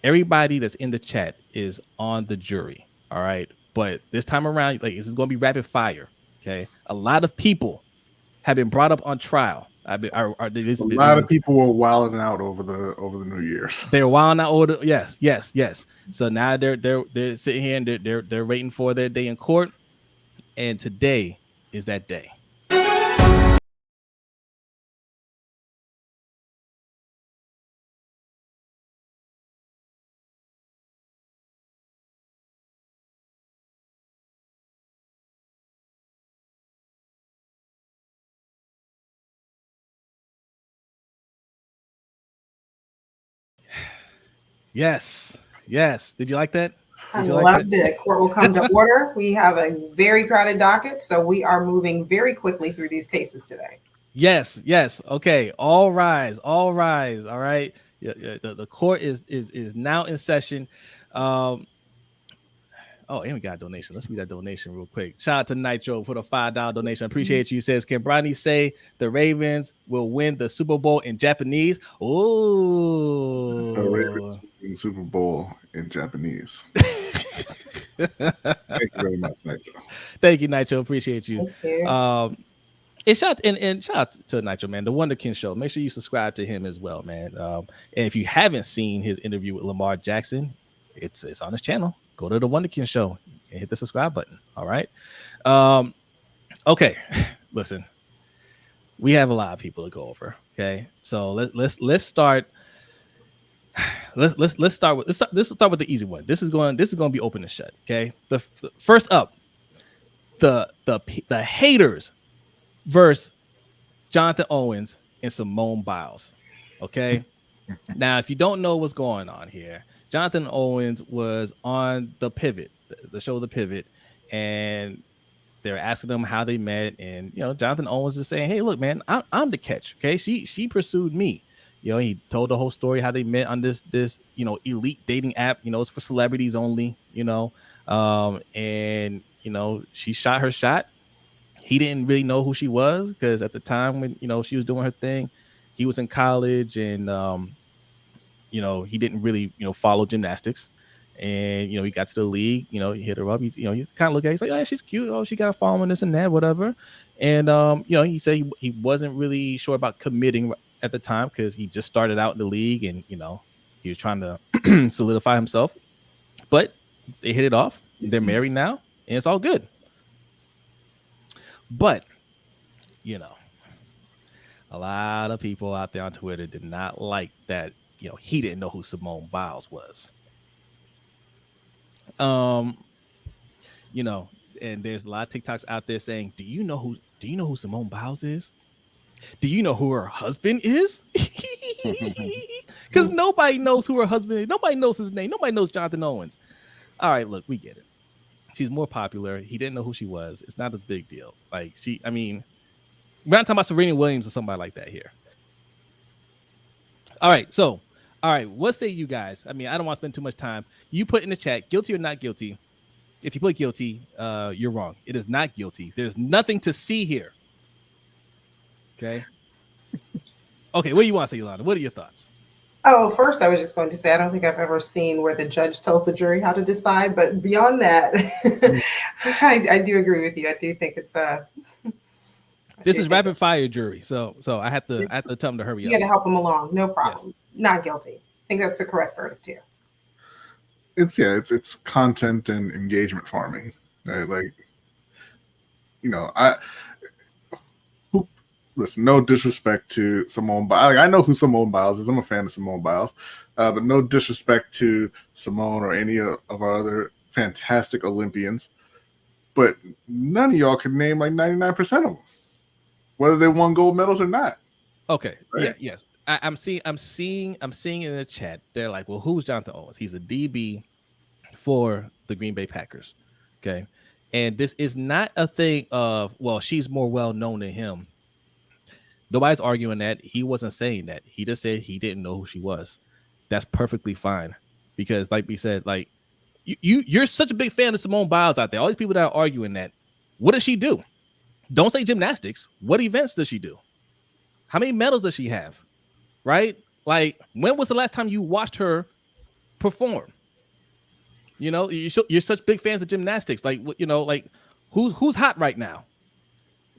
everybody that's in the chat is on the jury. All right. But this time around, this is going to be rapid fire. Okay. A lot of people have been brought up on trial. A lot of people were wilding out over the New Year's. They're wilding out over yes. So now they're sitting here and they're waiting for their day in court. And today is that day. Yes. Did you like that? I loved it. Court will come to order. We have a very crowded docket, so we are moving very quickly through these cases today. Yes. Okay. All rise. All right. The court is now in session. And we got a donation. Let's read that donation real quick. Shout out to Nitro for the $5 donation. Appreciate you. Says, can Brodny say the Ravens will win the Super Bowl in Japanese? Oh, the Ravens will win the Super Bowl in Japanese. Thank you very much, Nitro. Thank you, Nitro. Appreciate you. Thank you. And shout out to Nitro, man, the Wonderkin Show. Make sure you subscribe to him as well, man. And if you haven't seen his interview with Lamar Jackson, it's on his channel. Go to the Wonderkin Show and hit the subscribe button. All right. Okay. Listen, we have a lot of people to go over. Okay. So let's start. Let's start with the easy one. This is going to be open and shut. Okay. The first up, the haters versus Jonathan Owens and Simone Biles. Okay. Now, if you don't know what's going on here, Jonathan Owens was on the Pivot, the show The Pivot, and they're asking them how they met, and Jonathan Owens is saying, "Hey, look, man, I'm the catch. Okay, she pursued me. He told the whole story how they met on this elite dating app. It's for celebrities only. And she shot her shot. He didn't really know who she was because at the time when she was doing her thing, he was in college, and he didn't really follow gymnastics." And he got to the league. He hit her up. You kind of look at it, he's like, "Oh, yeah, she's cute. Oh, she got a following, this and that, whatever." And he said he wasn't really sure about committing at the time because he just started out in the league, and he was trying to solidify himself. But they hit it off. They're married now, and it's all good. But a lot of people out there on Twitter did not like that. He didn't know who Simone Biles was. And there's a lot of TikToks out there saying, do you know who Simone Biles is? Do you know who her husband is? Because nobody knows who her husband is. Nobody knows his name. Nobody knows Jonathan Owens. All right, look, we get it. She's more popular. He didn't know who she was. It's not a big deal. Like we're not talking about Serena Williams or somebody like that here. All right, what say you guys? I don't want to spend too much time. You put in the chat, guilty or not guilty. If you put guilty, you're wrong. It is not guilty. There's nothing to see here. Okay. Okay, what do you want to say, Yolanda? What are your thoughts? Oh, first, I was just going to say, I don't think I've ever seen where the judge tells the jury how to decide. But beyond that, I do agree with you. I do think it's this is rapid fire jury, so I have to tell them to hurry up. You got to help them along. No problem. Yes. Not guilty. I think that's the correct verdict here. It's content and engagement farming. Right? Listen, no disrespect to Simone Biles. I know who Simone Biles is. I'm a fan of Simone Biles, but no disrespect to Simone or any of our other fantastic Olympians. But none of y'all can name like 99% of them, whether they won gold medals or not. Okay. Right? Yeah. Yes. I'm seeing in the chat. They're like, well, who's Jonathan Owens? He's a DB for the Green Bay Packers. Okay. And this is not a thing of, well, she's more well known than him. Nobody's arguing that. He wasn't saying that. He just said he didn't know who she was. That's perfectly fine. Because like we said, like you're such a big fan of Simone Biles out there. All these people that are arguing that. What does she do? Don't say gymnastics. What events does she do? How many medals does she have? Right? Like, when was the last time you watched her perform? You're such big fans of gymnastics. Like, like who's hot right now?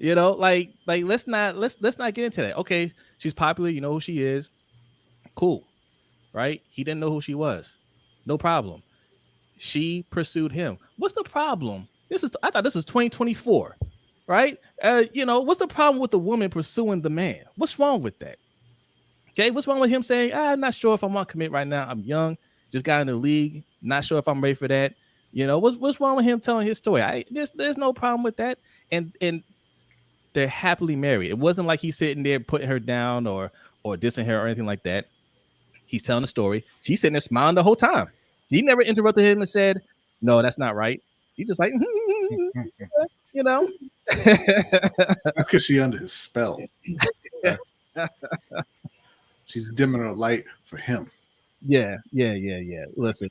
Like let's not get into that. Okay, she's popular. You know who she is. Cool, right? He didn't know who she was. No problem. She pursued him. What's the problem? I thought this was 2024, right? What's the problem with the woman pursuing the man? What's wrong with that? Okay, what's wrong with him saying, I'm not sure if I want to commit right now. I'm young, just got in the league, not sure if I'm ready for that. What's wrong with him telling his story? There's no problem with that. And they're happily married. It wasn't like he's sitting there putting her down or dissing her or anything like that. He's telling the story. She's sitting there smiling the whole time. She never interrupted him and said, no, that's not right. He's just like, That's because she's under his spell. She's dimming her light for him. Yeah. Listen.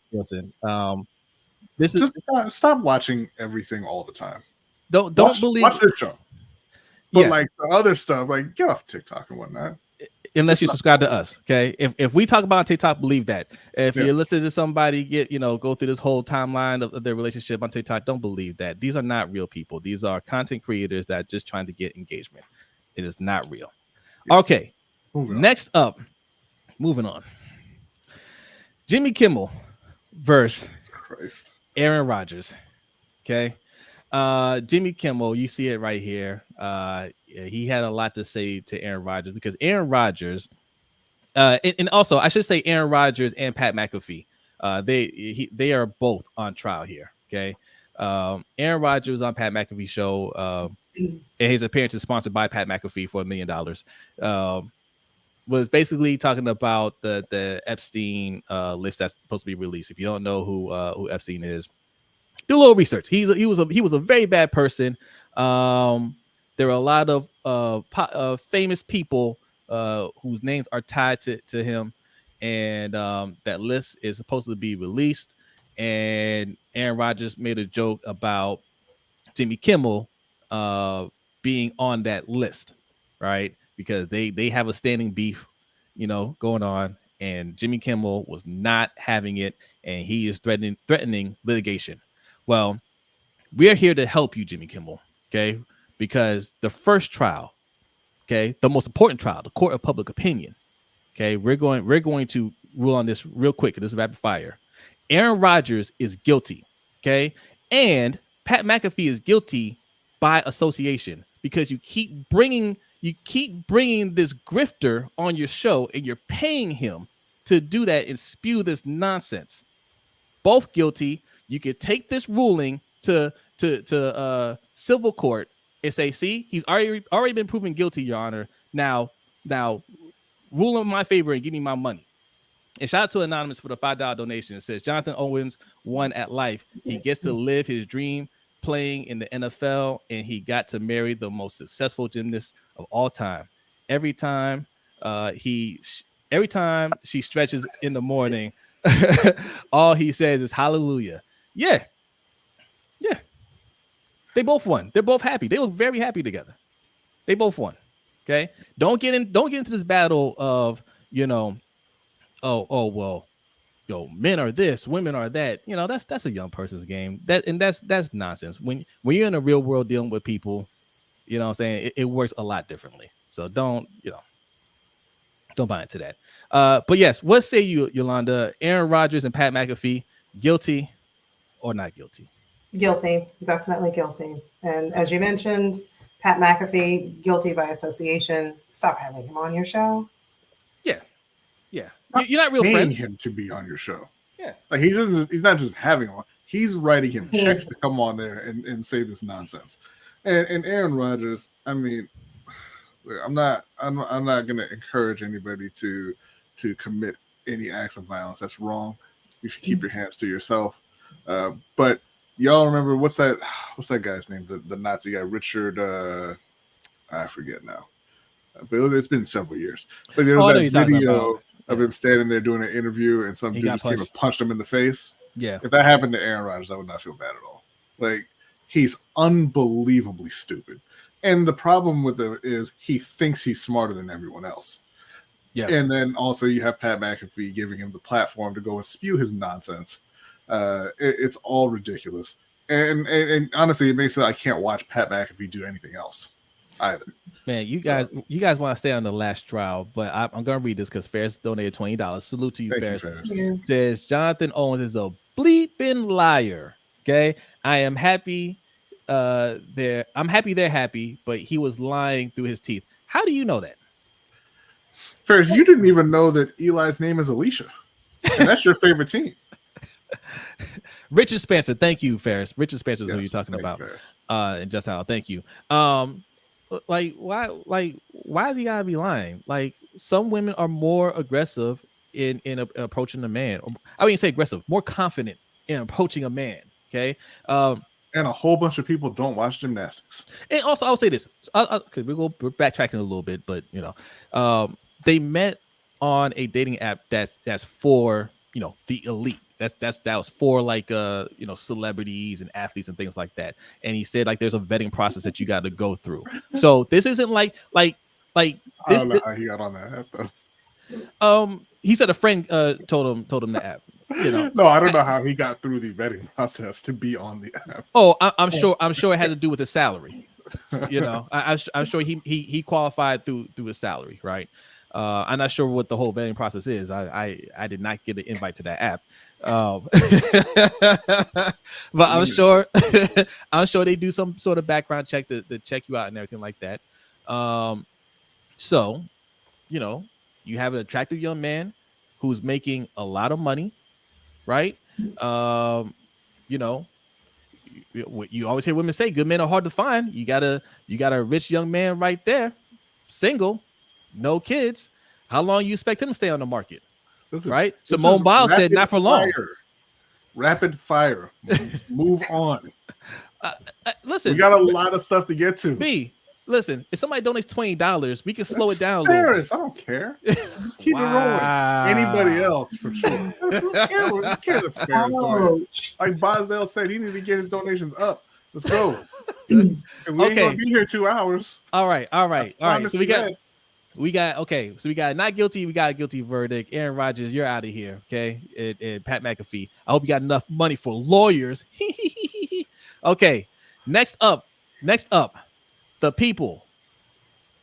This is just stop watching everything all the time. Don't believe. Watch this show. But like the other stuff, like get off TikTok and whatnot. Unless you subscribe to us, okay? If we talk about TikTok, believe that. If you listen to somebody go through this whole timeline of their relationship on TikTok, don't believe that. These are not real people. These are content creators that are just trying to get engagement. It is not real. Yes. Okay. Next up, moving on. Jimmy Kimmel versus Aaron Rodgers. Okay. Jimmy Kimmel, you see it right here. He had a lot to say to Aaron Rodgers because Aaron Rodgers, and also I should say Aaron Rodgers and Pat McAfee, they are both on trial here. Okay, Aaron Rodgers on Pat McAfee show, and his appearance is sponsored by Pat McAfee for $1 million. was basically talking about the Epstein list that's supposed to be released. If you don't know who Epstein is, do a little research. He was a very bad person. There are a lot of famous people whose names are tied to him, and that list is supposed to be released. And Aaron Rodgers made a joke about Jimmy Kimmel being on that list, right? Because they have a standing beef, going on, and Jimmy Kimmel was not having it, and he is threatening litigation. Well, we're here to help you, Jimmy Kimmel, okay? Because the first trial, okay, the most important trial, the court of public opinion, okay, we're going to rule on this real quick. This is rapid fire. Aaron Rodgers is guilty, okay, and Pat McAfee is guilty by association because you keep bringing this grifter on your show, and you're paying him to do that and spew this nonsense. Both guilty. You could take this ruling to civil court and say, see, he's already been proven guilty, Your Honor. Now rule in my favor and give me my money. And shout out to Anonymous for the $5 donation. It says Jonathan Owens won at life. He gets to live his dream playing in the NFL, and he got to marry the most successful gymnast of all time. Every time she stretches in the morning, all he says is hallelujah. Yeah. They both won. They're both happy. They look very happy together. They both won. Okay. Don't get into this battle of, men are this, women are that. That's a young person's game. That's nonsense. When you're in the real world dealing with people, what I'm saying, it works a lot differently. So don't buy into that. But yes, what say you, Yolanda? Aaron Rodgers and Pat McAfee, guilty or not guilty? Guilty, definitely guilty. And as you mentioned, Pat McAfee, guilty by association. Stop having him on your show. Yeah. You're not real friends. Him to be on your show. Yeah. Like he's not just having one. He's writing him checks to come on there and say this nonsense. And Aaron Rodgers, I mean, I'm not going to encourage anybody to commit any acts of violence. That's wrong. You should keep your hands to yourself. But y'all remember what's that guy's name? The Nazi guy, Richard. I forget now. But it's been several years. But there was that video of him standing there doing an interview, and some dude just came and punched him in the face. Yeah. If that happened to Aaron Rodgers, I would not feel bad at all. Like, he's unbelievably stupid. And the problem with him is he thinks he's smarter than everyone else. Yeah. And then also you have Pat McAfee giving him the platform to go and spew his nonsense. It's all ridiculous. And honestly, it makes it I can't watch Pat McAfee do anything else either. Man, you guys want to stay on the last trial, but I'm going to read this because Ferris donated $20. Salute to you, Ferris. It says Jonathan Owens is a bleeping liar. Okay, I'm happy they're happy, but he was lying through his teeth. How do you know that? Ferris, you didn't even know that Eli's name is Alicia, and that's your favorite team. Richard Spencer, thank you, Ferris. Richard Spencer is who you're talking about. And just how, thank you. Why is he gotta be lying? Like, some women are more aggressive in approaching a man. I wouldn't say aggressive, more confident in approaching a man. Okay. And a whole bunch of people don't watch gymnastics. And also, I'll say this, because we're backtracking a little bit, but they met on a dating app that's for the elite. That was for like celebrities and athletes and things like that. And he said like there's a vetting process that you got to go through. So this isn't like this. I don't know how he got on that app though. He said a friend told him the app. No, I don't know how he got through the vetting process to be on the app. Oh, I'm sure it had to do with his salary. I'm sure he qualified through his salary, right? I'm not sure what the whole vetting process is. I did not get an invite to that app. But I'm sure they do some sort of background check to check you out and everything like that. So you have an attractive young man who's making a lot of money, right? You always hear women say good men are hard to find. You got a rich young man right there, single, no kids. How long you expect him to stay on the market? Listen, Right? this Simone is Biles said not for long. Rapid fire. Move on. Listen, We got a lot of stuff to get to. B, listen, if somebody donates $20, we can slow it down a fair. little bit. I don't care. Just keep it rolling. Anybody else, for sure. Who cares if fans donate? Like Bosdale said, he needed to get his donations up. Let's go. We ain't gonna be here 2 hours. All right. So we got not guilty. We got a guilty verdict. Aaron Rodgers, you're out of here. Okay. And Pat McAfee. I hope you got enough money for lawyers. Okay. Next up, the people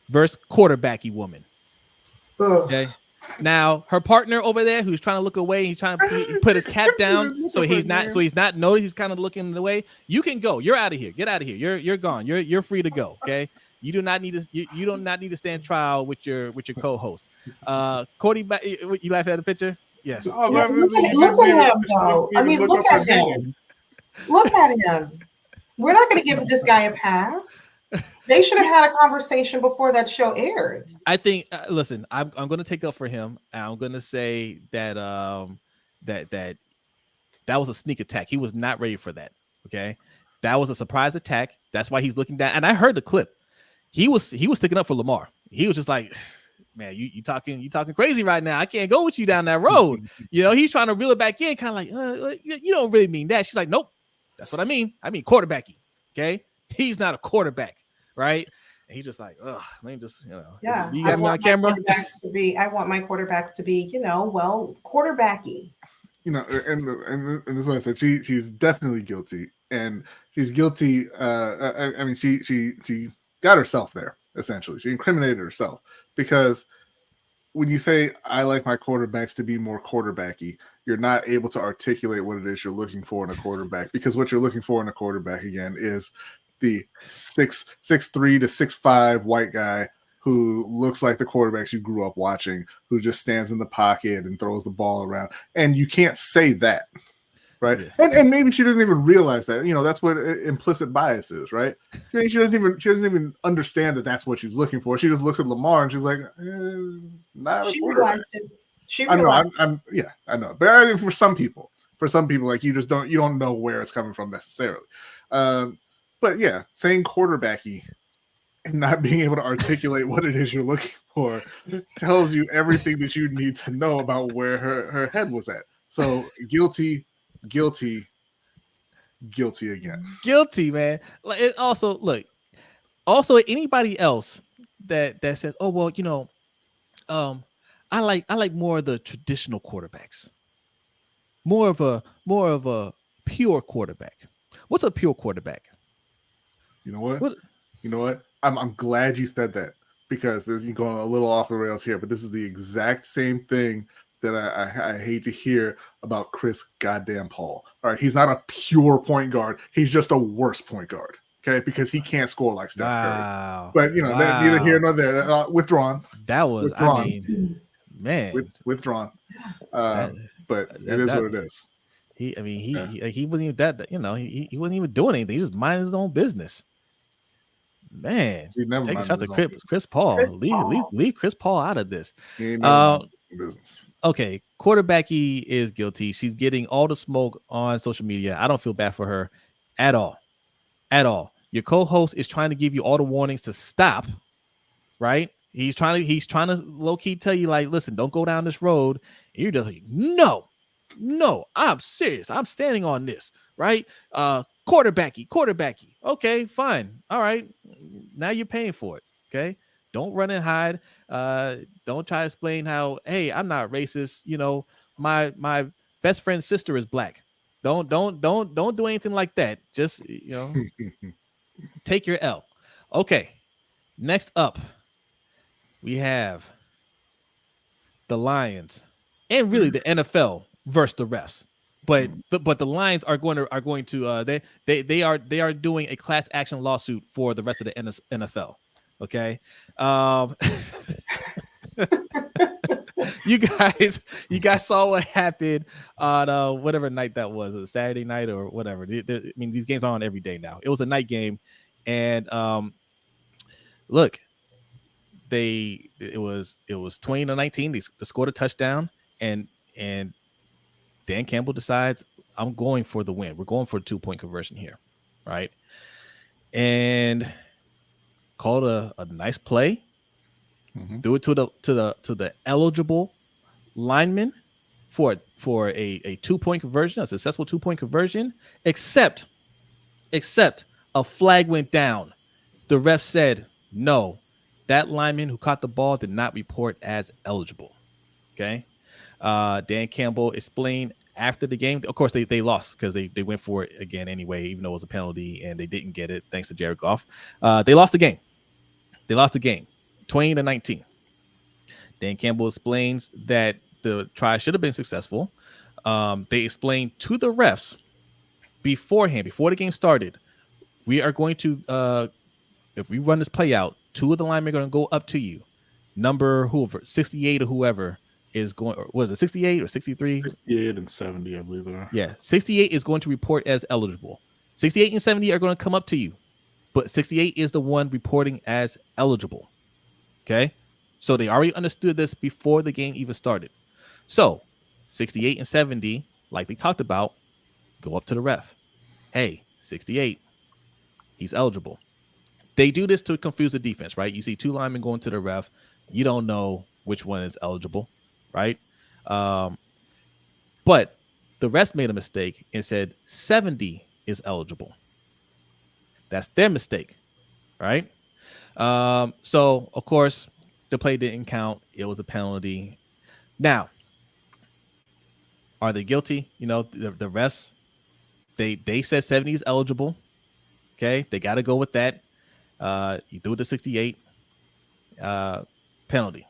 versus quarterbacky woman. Okay. Now her partner over there, who's trying to look away, he's trying to put his cap down, so he's not noticed. He's kind of looking away. You can go. You're out of here. Get out of here. You're gone. You're free to go. Okay. You do not need to. You do not need to stand trial with your co-host. Cody, you laugh at the picture? Yes. Oh, look at him, though. I mean, look at him. Look at him. We're not going to give this guy a pass. They should have had a conversation before that show aired. I think. Listen, I'm going to take up for him. I'm going to say that that was a sneak attack. He was not ready for that. Okay, that was a surprise attack. That's why he's looking down. And I heard the clip. He was sticking up for Lamar. He was just like, man, you talking crazy right now. I can't go with you down that road. He's trying to reel it back in, kind of like, you don't really mean that. She's like, nope, that's what I mean. I mean quarterbacky. Okay, he's not a quarterback, right? And he's just like, let me just, yeah. You got me on camera. I want my quarterbacks to be, quarterbacky. And this is what I said. She's definitely guilty, and she's guilty. I mean, she got herself there, essentially. She incriminated herself, because when you say, I like my quarterbacks to be more quarterbacky, you're not able to articulate what it is you're looking for in a quarterback, because what you're looking for in a quarterback, again, is the 6'3" to 6'5" white guy who looks like the quarterbacks you grew up watching, who just stands in the pocket and throws the ball around. And you can't say that. Right. Yeah. And maybe she doesn't even realize that, that's what implicit bias is, right? She doesn't even understand that that's what she's looking for. She just looks at Lamar and she's like, not she realized it. I know. But I mean, for some people, like you don't know where it's coming from necessarily. But yeah, saying quarterbacky and not being able to articulate what it is you're looking for tells you everything that you need to know about where her head was at. So guilty again. Guilty, man. Like, it also anybody else that says, oh well, I like more of the traditional quarterbacks, more of a pure quarterback. What's a pure quarterback? You know what? I'm glad you said that, because you're going a little off the rails here, but this is the exact same thing that I hate to hear about Chris goddamn Paul. All right, he's not a pure point guard. He's just a worse point guard, okay? Because he can't score like Steph Curry. But, neither here nor there. Withdrawn. That was, withdrawn. I mean, man. Withdrawn. But it is what it is. He wasn't even that, he wasn't even doing anything. He just minded his own business. Man, take shots at Chris Paul. Leave Chris Paul out of this. Business. Okay, quarterbacky is guilty. She's getting all the smoke on social media. I don't feel bad for her at all. Your co-host is trying to give you all the warnings to stop, right? He's trying to low-key tell you, like, listen, don't go down this road. And you're just like, no, I'm serious. I'm standing on this, right? Quarterbacky. Okay, fine. All right. Now you're paying for it. Okay. Don't run and hide. Don't try to explain how, hey, I'm not racist. My best friend's sister is black. Don't do anything like that. Just, take your L. Okay. Next up, we have the Lions and really the NFL versus the refs. But the Lions are going to they are doing a class action lawsuit for the rest of the NFL. Okay. You guys saw what happened on whatever night that was, a Saturday night or whatever. I mean, these games are on every day now. It was a night game, and look, it was 20-19. They scored a touchdown, and Dan Campbell decides, I'm going for the win. We're going for a 2-point conversion here, right? And called a nice play. Do it to the eligible lineman for a 2-point conversion, a successful 2-point conversion, except a flag went down. The ref said, no, that lineman who caught the ball did not report as eligible. Okay. Dan Campbell explained after the game. Of course, they lost because they went for it again anyway, even though it was a penalty and they didn't get it thanks to Jared Goff. They lost the game. 20-19. Dan Campbell explains that the try should have been successful. They explained to the refs beforehand, before the game started, we are going to, if we run this play out, 2 of the linemen are going to go up to you. Number whoever, 68 or whoever is going, or was it 68 or 63? 68 and 70, I believe they are. Yeah, 68 is going to report as eligible. 68 and 70 are going to come up to you, but 68 is the one reporting as eligible. Okay, so they already understood this before the game even started. So 68 and 70, like they talked about, go up to the ref. Hey, 68, he's eligible. They do this to confuse the defense, right? You see 2 linemen going to the ref. You don't know which one is eligible, right? But the refs made a mistake and said 70 is eligible. That's their mistake, right? So, of course, the play didn't count. It was a penalty. Now, are they guilty? You know, the refs, they said 70 is eligible. Okay, they got to go with that. You threw it to 68. Penalty.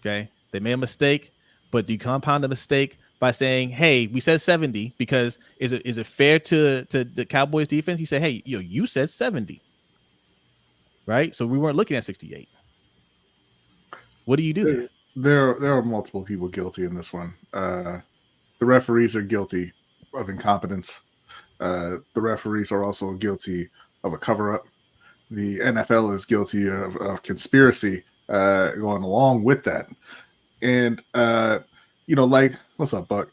Okay, they made a mistake, but do you compound the mistake by saying, "Hey, we said 70 because is it fair to the Cowboys defense?" You say, "Hey, you said 70, right? So we weren't looking at 68." What do you do there? There are multiple people guilty in this one. The referees are guilty of incompetence. The referees are also guilty of a cover-up. The NFL is guilty of conspiracy going along with that. And, like, what's up, Buck?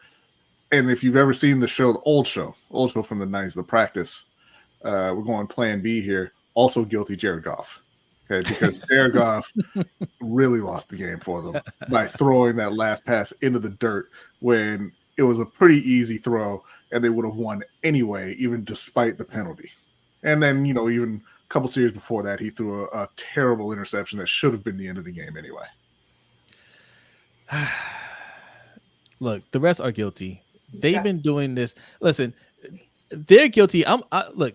And if you've ever seen the old show from the 90s, The Practice, we're going plan B here, also guilty Jared Goff. Okay, because Jared Goff really lost the game for them by throwing that last pass into the dirt when it was a pretty easy throw and they would have won anyway, even despite the penalty. And then, even a couple series before that, he threw a terrible interception that should have been the end of the game anyway. Look, the refs are guilty. They've been doing this. Listen, they're guilty. Look,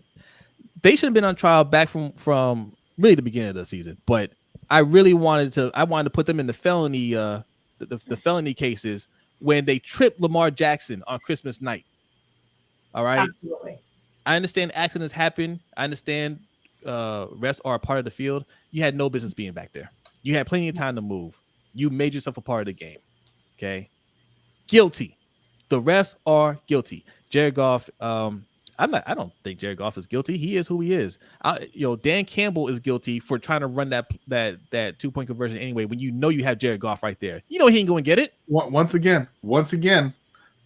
they should have been on trial back from really the beginning of the season. But I really wanted to put them in the felony, the felony cases when they tripped Lamar Jackson on Christmas night. All right. Absolutely. I understand accidents happen. I understand refs are a part of the field. You had no business being back there. You had plenty of time to move. You made yourself a part of the game. Guilty. The refs are guilty. Jared Goff, I don't think Jared Goff is guilty. He is who he is. Dan Campbell is guilty for trying to run that 2-point conversion anyway when you have Jared Goff right there. He ain't going to get it. Once again,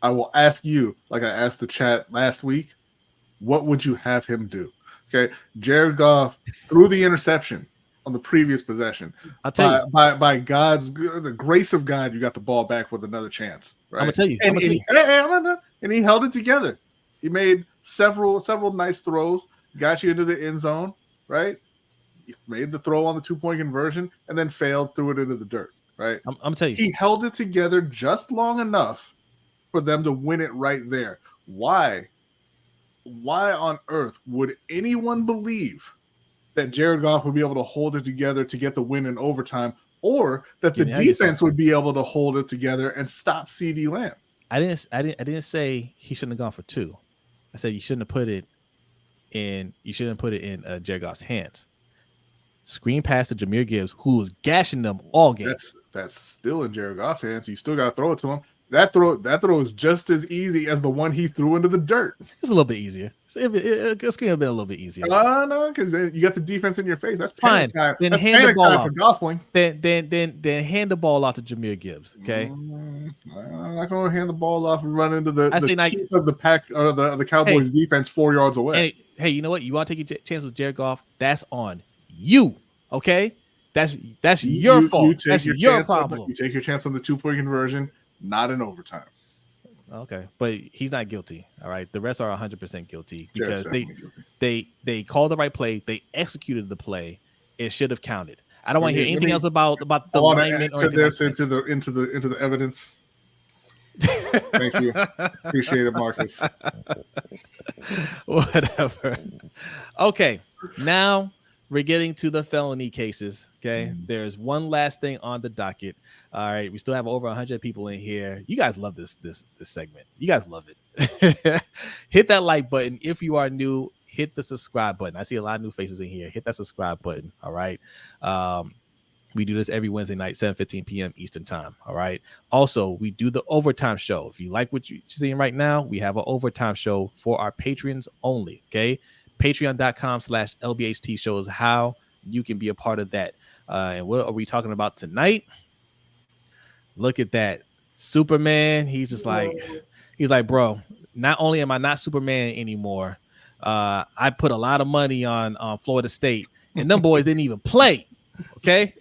I will ask you, like I asked the chat last week, what would you have him do? Okay, Jared Goff threw the interception on the previous possession. I'll tell you. By the grace of God, you got the ball back with another chance. Right? I'm going to tell you. And he held it together. He made several nice throws, got you into the end zone, right? He made the throw on the 2-point conversion and then failed, threw it into the dirt, right? I'm going to tell you. He held it together just long enough for them to win it right there. Why on earth would anyone believe that Jared Goff would be able to hold it together to get the win in overtime, or that the defense would be able to hold it together and stop CeeDee Lamb? I didn't say he shouldn't have gone for 2. I said you shouldn't have put it in Jared Goff's hands. Screen pass to Jahmyr Gibbs, who was gashing them all game. That's still in Jared Goff's hands. You still got to throw it to him. That throw is just as easy as the one he threw into the dirt. It's a little bit easier. It's going to be a little bit easier. No, because then you got the defense in your face. That's panic time. Then That's hand the panic ball time off. for Gosling. Then hand the ball off to Jahmyr Gibbs. Okay. I'm not going to hand the ball off and run into the teeth of the pack or the Cowboys defense 4 yards away. Hey, you know what? You want to take your chance with Jared Goff? That's on you. Okay. That's your fault. That's your problem. You take your chance on the 2-point conversion, not in overtime. Okay, but he's not guilty. All right, the rest are 100% guilty because guilty. they called the right play. They executed the play. It should have counted. I don't want to hear anything else about the alignment or this into the evidence. Thank you. Appreciate it, Marcus. Whatever. Okay, now we're getting to the felony cases. Okay, there's one last thing on the docket. All right, we still have over 100 people in here. You guys love this segment. You guys love it. Hit that like button if you are new. Hit the subscribe button. I see a lot of new faces in here. Hit that subscribe button. All right. We do this every Wednesday night, 7:15 p.m. Eastern time. All right. Also, we do the overtime show. If you like what you're seeing right now, we have an overtime show for our patrons only. Okay. Patreon.com/LBHT Show is how you can be a part of that. And what are we talking about tonight? Look at that. Superman. He's like, bro, not only am I not Superman anymore, I put a lot of money on Florida State, and them boys didn't even play. Okay.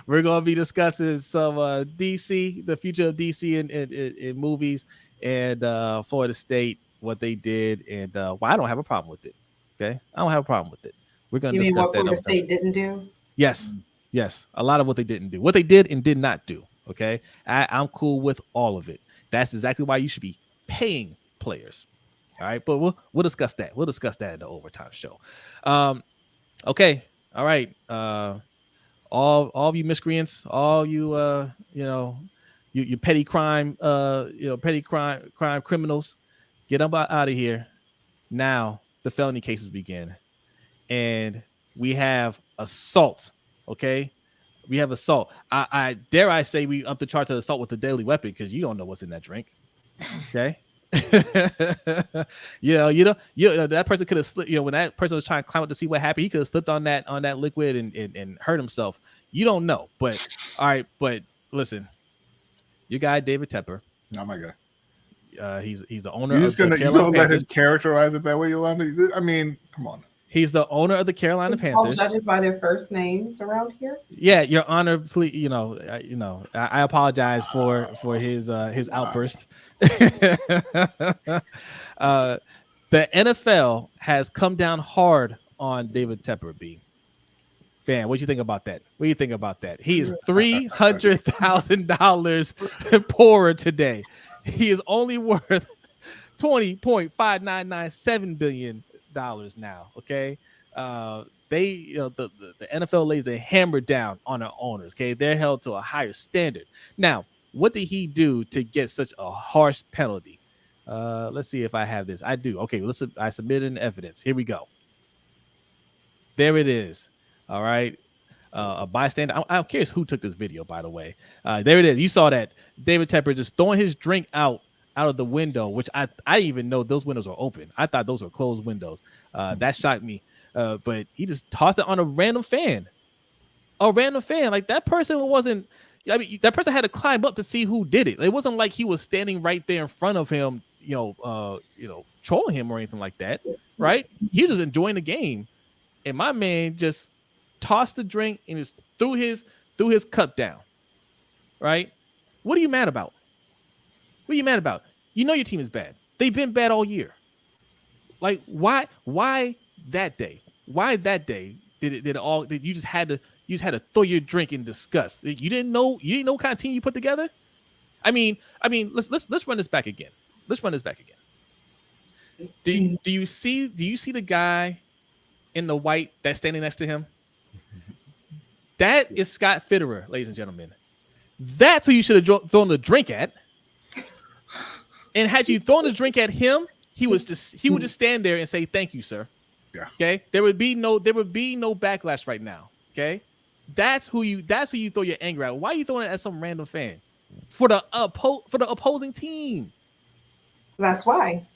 We're going to be discussing some DC, the future of DC in movies, and Florida State, what they did, and why I don't have a problem with it. Okay. I don't have a problem with it. We're going to discuss what Florida State didn't do? Yes. A lot of what they didn't do. What they did and did not do. Okay. I'm cool with all of it. That's exactly why you should be paying players. All right. But we'll discuss that. We'll discuss that in the overtime show. Okay. All right. All of you miscreants, all you you petty crime, petty crime criminals, get up out of here. Now the felony cases begin. And we have assault. Okay. We have assault. I dare say we up the chart to assault with a deadly weapon because you don't know what's in that drink. Okay. you know that person could have slipped. When that person was trying to climb up to see what happened, he could have slipped on that liquid and hurt himself. You don't know. But all right, but listen, your guy David Tepper. Not my guy. He's the owner. You're gonna let him characterize it that way, Yolanda? I mean, come on. He's the owner of the Carolina Panthers. All judges by their first names around here. Yeah, Your Honor, please. I apologize for his outburst. The NFL has come down hard on David Tepper. Man, what do you think about that? What do you think about that? He is $300,000 poorer today. He is only worth $20.5997 billion now. Okay. The NFL lays a hammer down on our owners. Okay. They're held to a higher standard. Now, what did he do to get such a harsh penalty? Let's see if I have this. I do. Okay. Listen, I submitted an evidence. Here we go. There it is. All right. A bystander. I'm curious who took this video, by the way. There it is. You saw that David Tepper just throwing his drink out of the window, which I didn't even know those windows were open. I thought those were closed windows. That shocked me. But he just tossed it on a random fan. Like that person wasn't. I mean, that person had to climb up to see who did it. It wasn't like he was standing right there in front of him, trolling him or anything like that, right? He was just enjoying the game, and my man just tossed the drink and just threw his cup down. Right? What are you mad about? What are you mad about? You know your team is bad. They've been bad all year. Like why that day? Why that day did you just had to throw your drink in disgust? You didn't know what kind of team you put together? I mean, let's run this back again. Do you see the guy in the white that's standing next to him? That is Scott Fitterer, ladies and gentlemen. That's who you should have thrown the drink at. And had you thrown the drink at him, he would just stand there and say, "Thank you, sir." Yeah. Okay. There would be no backlash right now. Okay. That's who you throw your anger at. Why are you throwing it at some random fan? for the opposing team. That's why.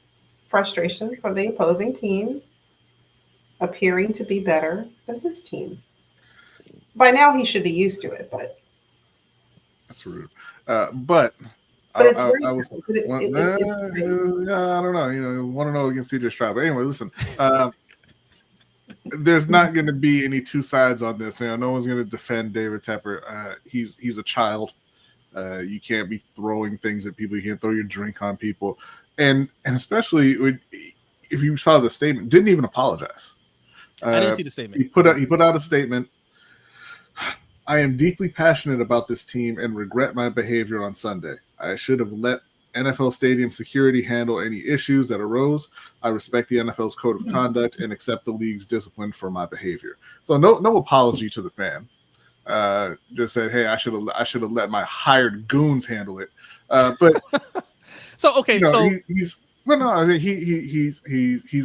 Frustration for the opposing team appearing to be better than his team. By now, he should be used to it, but That's rude. But it's I, great. I was, It's great. I don't know. You know, want to know against CJ Stroud. But anyway, listen. There's not going to be any two sides on this. You know, no one's going to defend David Tepper. He's a child. You can't be throwing things at people. You can't throw your drink on people, and especially if you saw the statement, didn't even apologize. I didn't see the statement. He put out a statement. I am deeply passionate about this team and regret my behavior on Sunday. I should have let NFL stadium security handle any issues that arose. I respect the NFL's code of conduct and accept the league's discipline for my behavior. So no apology to the fan. Just said, hey, I should have let my hired goons handle it. But so okay, you know, so he's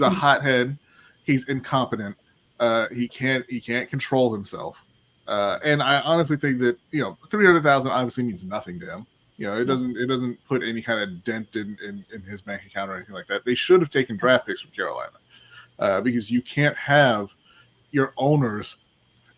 a hothead. He's incompetent. He can't control himself. And I honestly think that, you know, 300,000 obviously means nothing to him. You know, it doesn't put any kind of dent in his bank account or anything like that. They should have taken draft picks from Carolina, because you can't have your owners,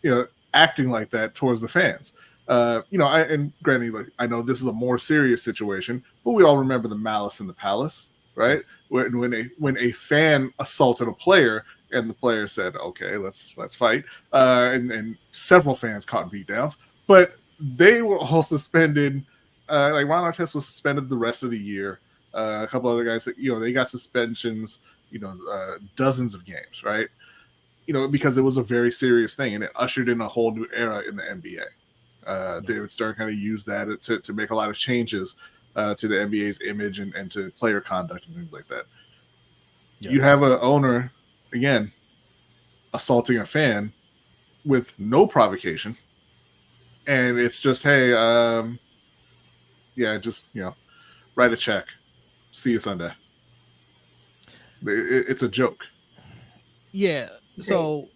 you know, acting like that towards the fans. You know, and granted, like, I know this is a more serious situation, but we all remember the Malice in the Palace, right? When a fan assaulted a player and the player said, "Okay, let's fight," and several fans caught beat downs, but they were all suspended. Like Ron Artest was suspended the rest of the year. A couple other guys, you know, they got suspensions. You know, dozens of games, right? You know, because it was a very serious thing, and it ushered in a whole new era in the NBA. David Stern kind of used that to make a lot of changes to the NBA's image and to player conduct and things like that. Yeah. You have an owner, again, assaulting a fan with no provocation, and it's just, hey, yeah, just, you know, write a check. See you Sunday. It's a joke. Yeah. So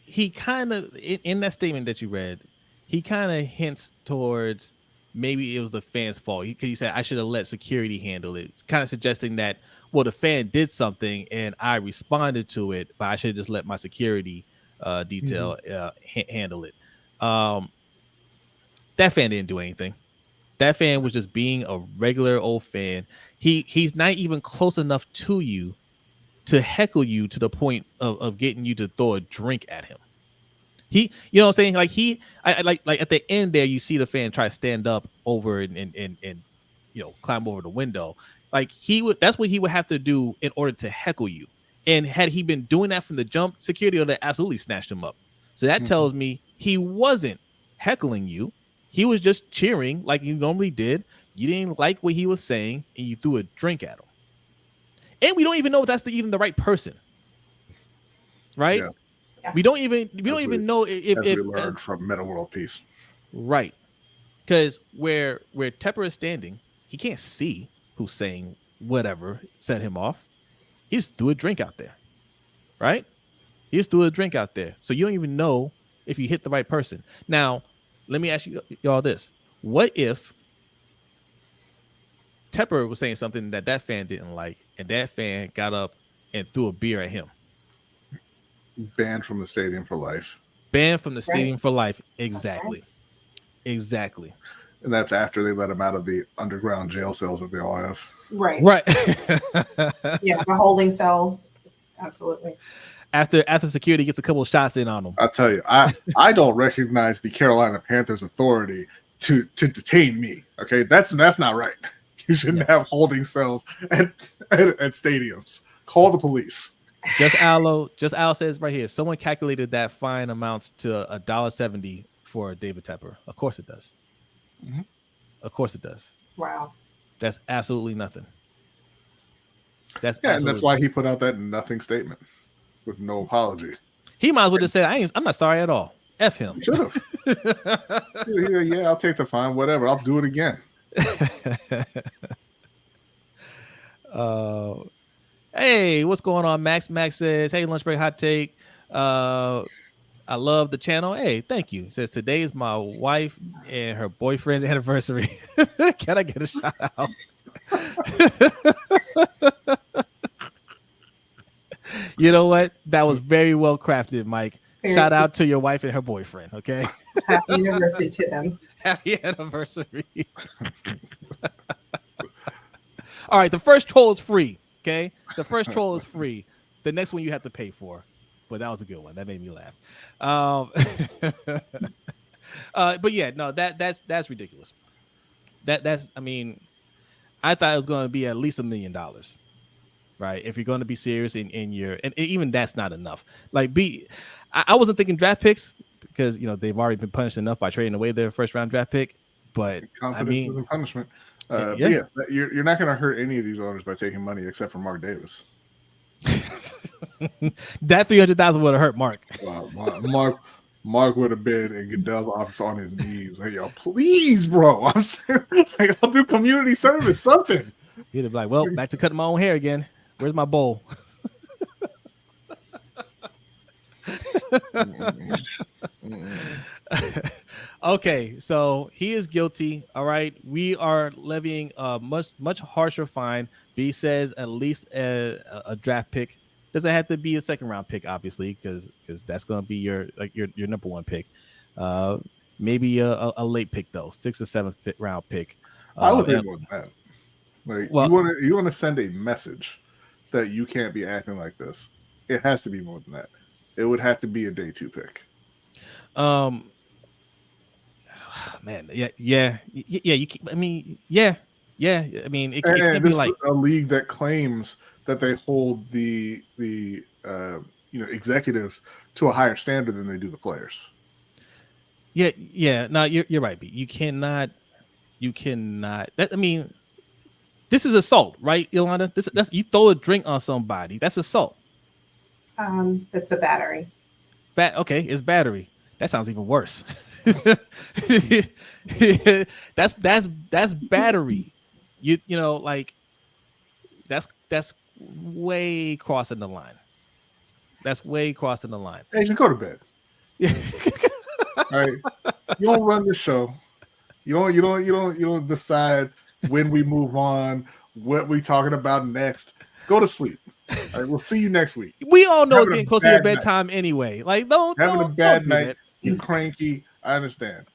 he kind of, in that statement that you read, he kind of hints towards maybe it was the fan's fault. He said, I should have let security handle it. Kind of suggesting that, well, the fan did something and I responded to it, but I should have just let my security detail handle it. That fan didn't do anything. That fan was just being a regular old fan. He's not even close enough to you to heckle you to the point of getting you to throw a drink at him. You know what I'm saying? Like like at the end there, you see the fan try to stand up over and you know, climb over the window. Like that's what he would have to do in order to heckle you. And had he been doing that from the jump, security would have absolutely snatched him up. So that tells me he wasn't heckling you. He was just cheering like you normally did. You didn't like what he was saying, and you threw a drink at him. And we don't even know if that's even the right person, right? Yeah. We don't even know if we learned from Meta World Peace, right? Because where Tepper is standing, he can't see who's saying whatever set him off. He just threw a drink out there, right? He just threw a drink out there, so you don't even know if you hit the right person. Now, let me ask y'all this: what if Tepper was saying something that fan didn't like, and that fan got up and threw a beer at him? Banned from the stadium for life. Banned from the stadium for life. Exactly. Exactly. And that's after they let him out of the underground jail cells that they all have. Right. Yeah, the holding cell. Absolutely. After security gets a couple of shots in on them. I'll tell you, I don't recognize the Carolina Panthers authority to detain me. Okay, that's not right. You shouldn't have holding cells at stadiums. Call the police. Just Al says right here, someone calculated that fine amounts to $1.70 for David Tepper. Of course it does. Mm-hmm. Of course it does. Wow. That's absolutely nothing. And that's why he put out that nothing statement with no apology. He might as well just say, I'm not sorry at all. F him. Should have. yeah, I'll take the fine. Whatever. I'll do it again. Hey, what's going on, Max? Max says, hey, lunch break hot take. I love the channel. Hey, thank you. It says today is my wife and her boyfriend's anniversary. Can I get a shout out? You know what? That was very well crafted, Mike. Shout out to your wife and her boyfriend. Okay. Happy anniversary to them. Happy anniversary. All right. The first troll is free. Okay. The first troll is free. The next one you have to pay for. But that was a good one. That made me laugh. But yeah, no, that's ridiculous. I mean, I thought it was going to be at least $1 million, right? If you're going to be serious and even that's not enough. Like I wasn't thinking draft picks because they've already been punished enough by trading away their first round draft pick. But confidence isn't punishment. But you're not going to hurt any of these owners by taking money except for Mark Davis. That $300,000 would have hurt Mark. Mark would have been in Goodell's office on his knees. Hey, yo, please, bro. I'm saying, like, I'll do community service, something. He'd have been like, well, back to cutting my own hair again. Where's my bowl? Okay, so he is guilty. All right, we are levying a much harsher fine. B says at least a draft pick. Doesn't have to be a second round pick, obviously, because that's going to be your number one pick. Maybe a late pick though, 6th or 7th round pick. I would think more than that. Like, you want to send a message that you can't be acting like this. It has to be more than that. It would have to be a day 2 pick. Man, yeah. I mean, it can be like a league that claims that they hold the executives to a higher standard than they do the players. Yeah. No, you're right, B. You cannot. This is assault, right, Yolanda? That's you throw a drink on somebody. That's assault. It's a battery. Okay, it's battery. That sounds even worse. that's battery. Like that's way crossing the line. That's way crossing the line. Hey, you go to bed. All right. You don't run the show. You don't decide when we move on, what we talking about next. Go to sleep. All right, we'll see you next week. We all know it's getting close to your bedtime anyway. Like, having a bad night, you cranky. I understand.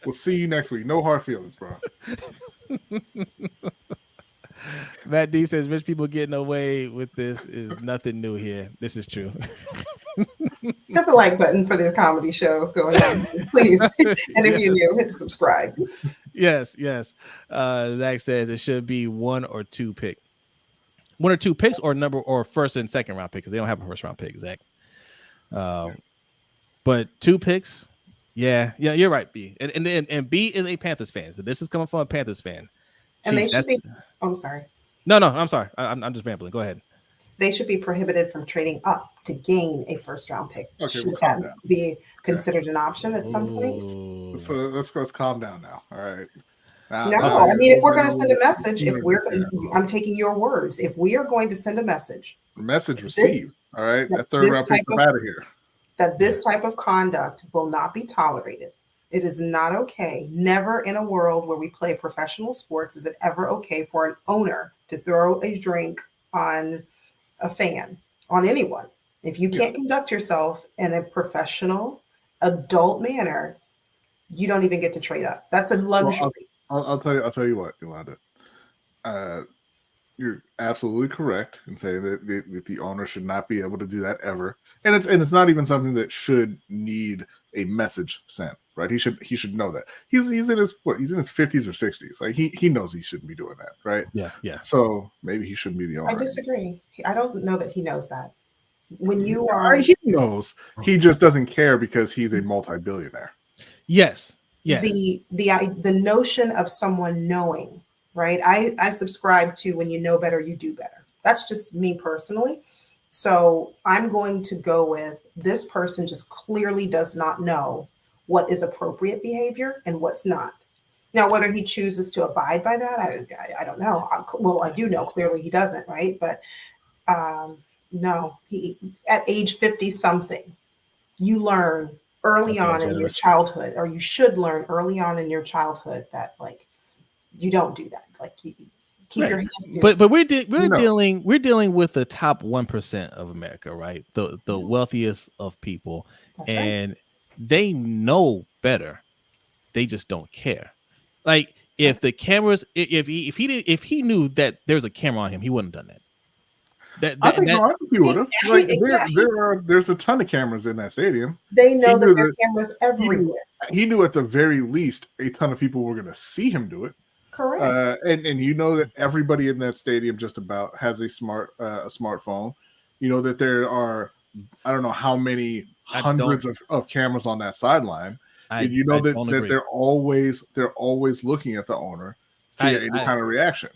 We'll see you next week. No hard feelings, bro. Matt D says rich people getting away with this is nothing new here. This is true. Hit the like button for this comedy show going on, please. And if you're new, hit subscribe. Yes. Zach says it should be 1 or 2 pick. 1 or 2 picks or first and second round pick because they don't have a first round pick, Zach. But 2 picks, yeah, you're right, B. And B is a Panthers fan, so this is coming from a Panthers fan. And they should be. Oh, I'm sorry. No, I'm sorry. I'm just rambling. Go ahead. They should be prohibited from trading up to gain a first round pick. Okay, should that be considered an option at some point? So let's calm down now. All right. I mean, if we're going to send a message, I'm taking your words. If we are going to send a message received. All right. That third round pick out of here. That this type of conduct will not be tolerated. It is not okay. Never in a world where we play professional sports is it ever okay for an owner to throw a drink on a fan, on anyone. If you can't conduct yourself in a professional, adult manner, you don't even get to trade up. That's a luxury. Well, I'll tell you what, Yolanda. You're absolutely correct in saying that the owner should not be able to do that ever. And it's not even something that should need a message sent, right? He should know that. He's in his 50s or 60s. Like he knows he shouldn't be doing that, right? Yeah. So maybe he shouldn't be the owner. I disagree. I don't know that he knows that. When you are, he knows. He just doesn't care because he's a multi-billionaire. Yes. Yeah. The notion of someone knowing, right? I subscribe to when you know better, you do better. That's just me personally. So I'm going to go with this person just clearly does not know what is appropriate behavior and what's not. Now, whether he chooses to abide by that, I don't know. I do know clearly he doesn't, right? But no, he at age 50 something, you learn early Okay, on in your generous. childhood, or you should learn early on in your childhood that like you don't do that. Like you keep Right. your hands to But yourself. we're dealing with the top 1% of America, right? The wealthiest of people, That's right. and they know better. They just don't care. Like if the cameras, if he knew that there was a camera on him, he wouldn't have done that. I think he would have. He- Like yeah, there's a ton of cameras in that stadium. They He know that knew there are that- cameras everywhere. He knew at the very least a ton of people were going to see him do it. Correct. And you know that everybody in that stadium just about has a smartphone. You know that there are, I don't know how many hundreds of cameras on that sideline. And you know that they're always looking at the owner to get any kind of reaction.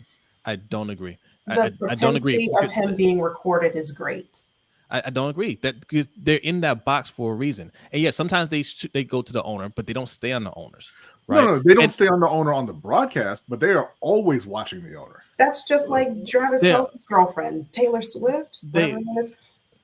I don't agree. The I don't agree propensity of him being recorded is great. I don't agree that because they're in that box for a reason. And yes, sometimes they go to the owner, but they don't stay on the owners. Right? No, they don't stay on the owner on the broadcast, but they are always watching the owner. That's just like Travis Kelce's girlfriend, Taylor Swift. Whatever it is.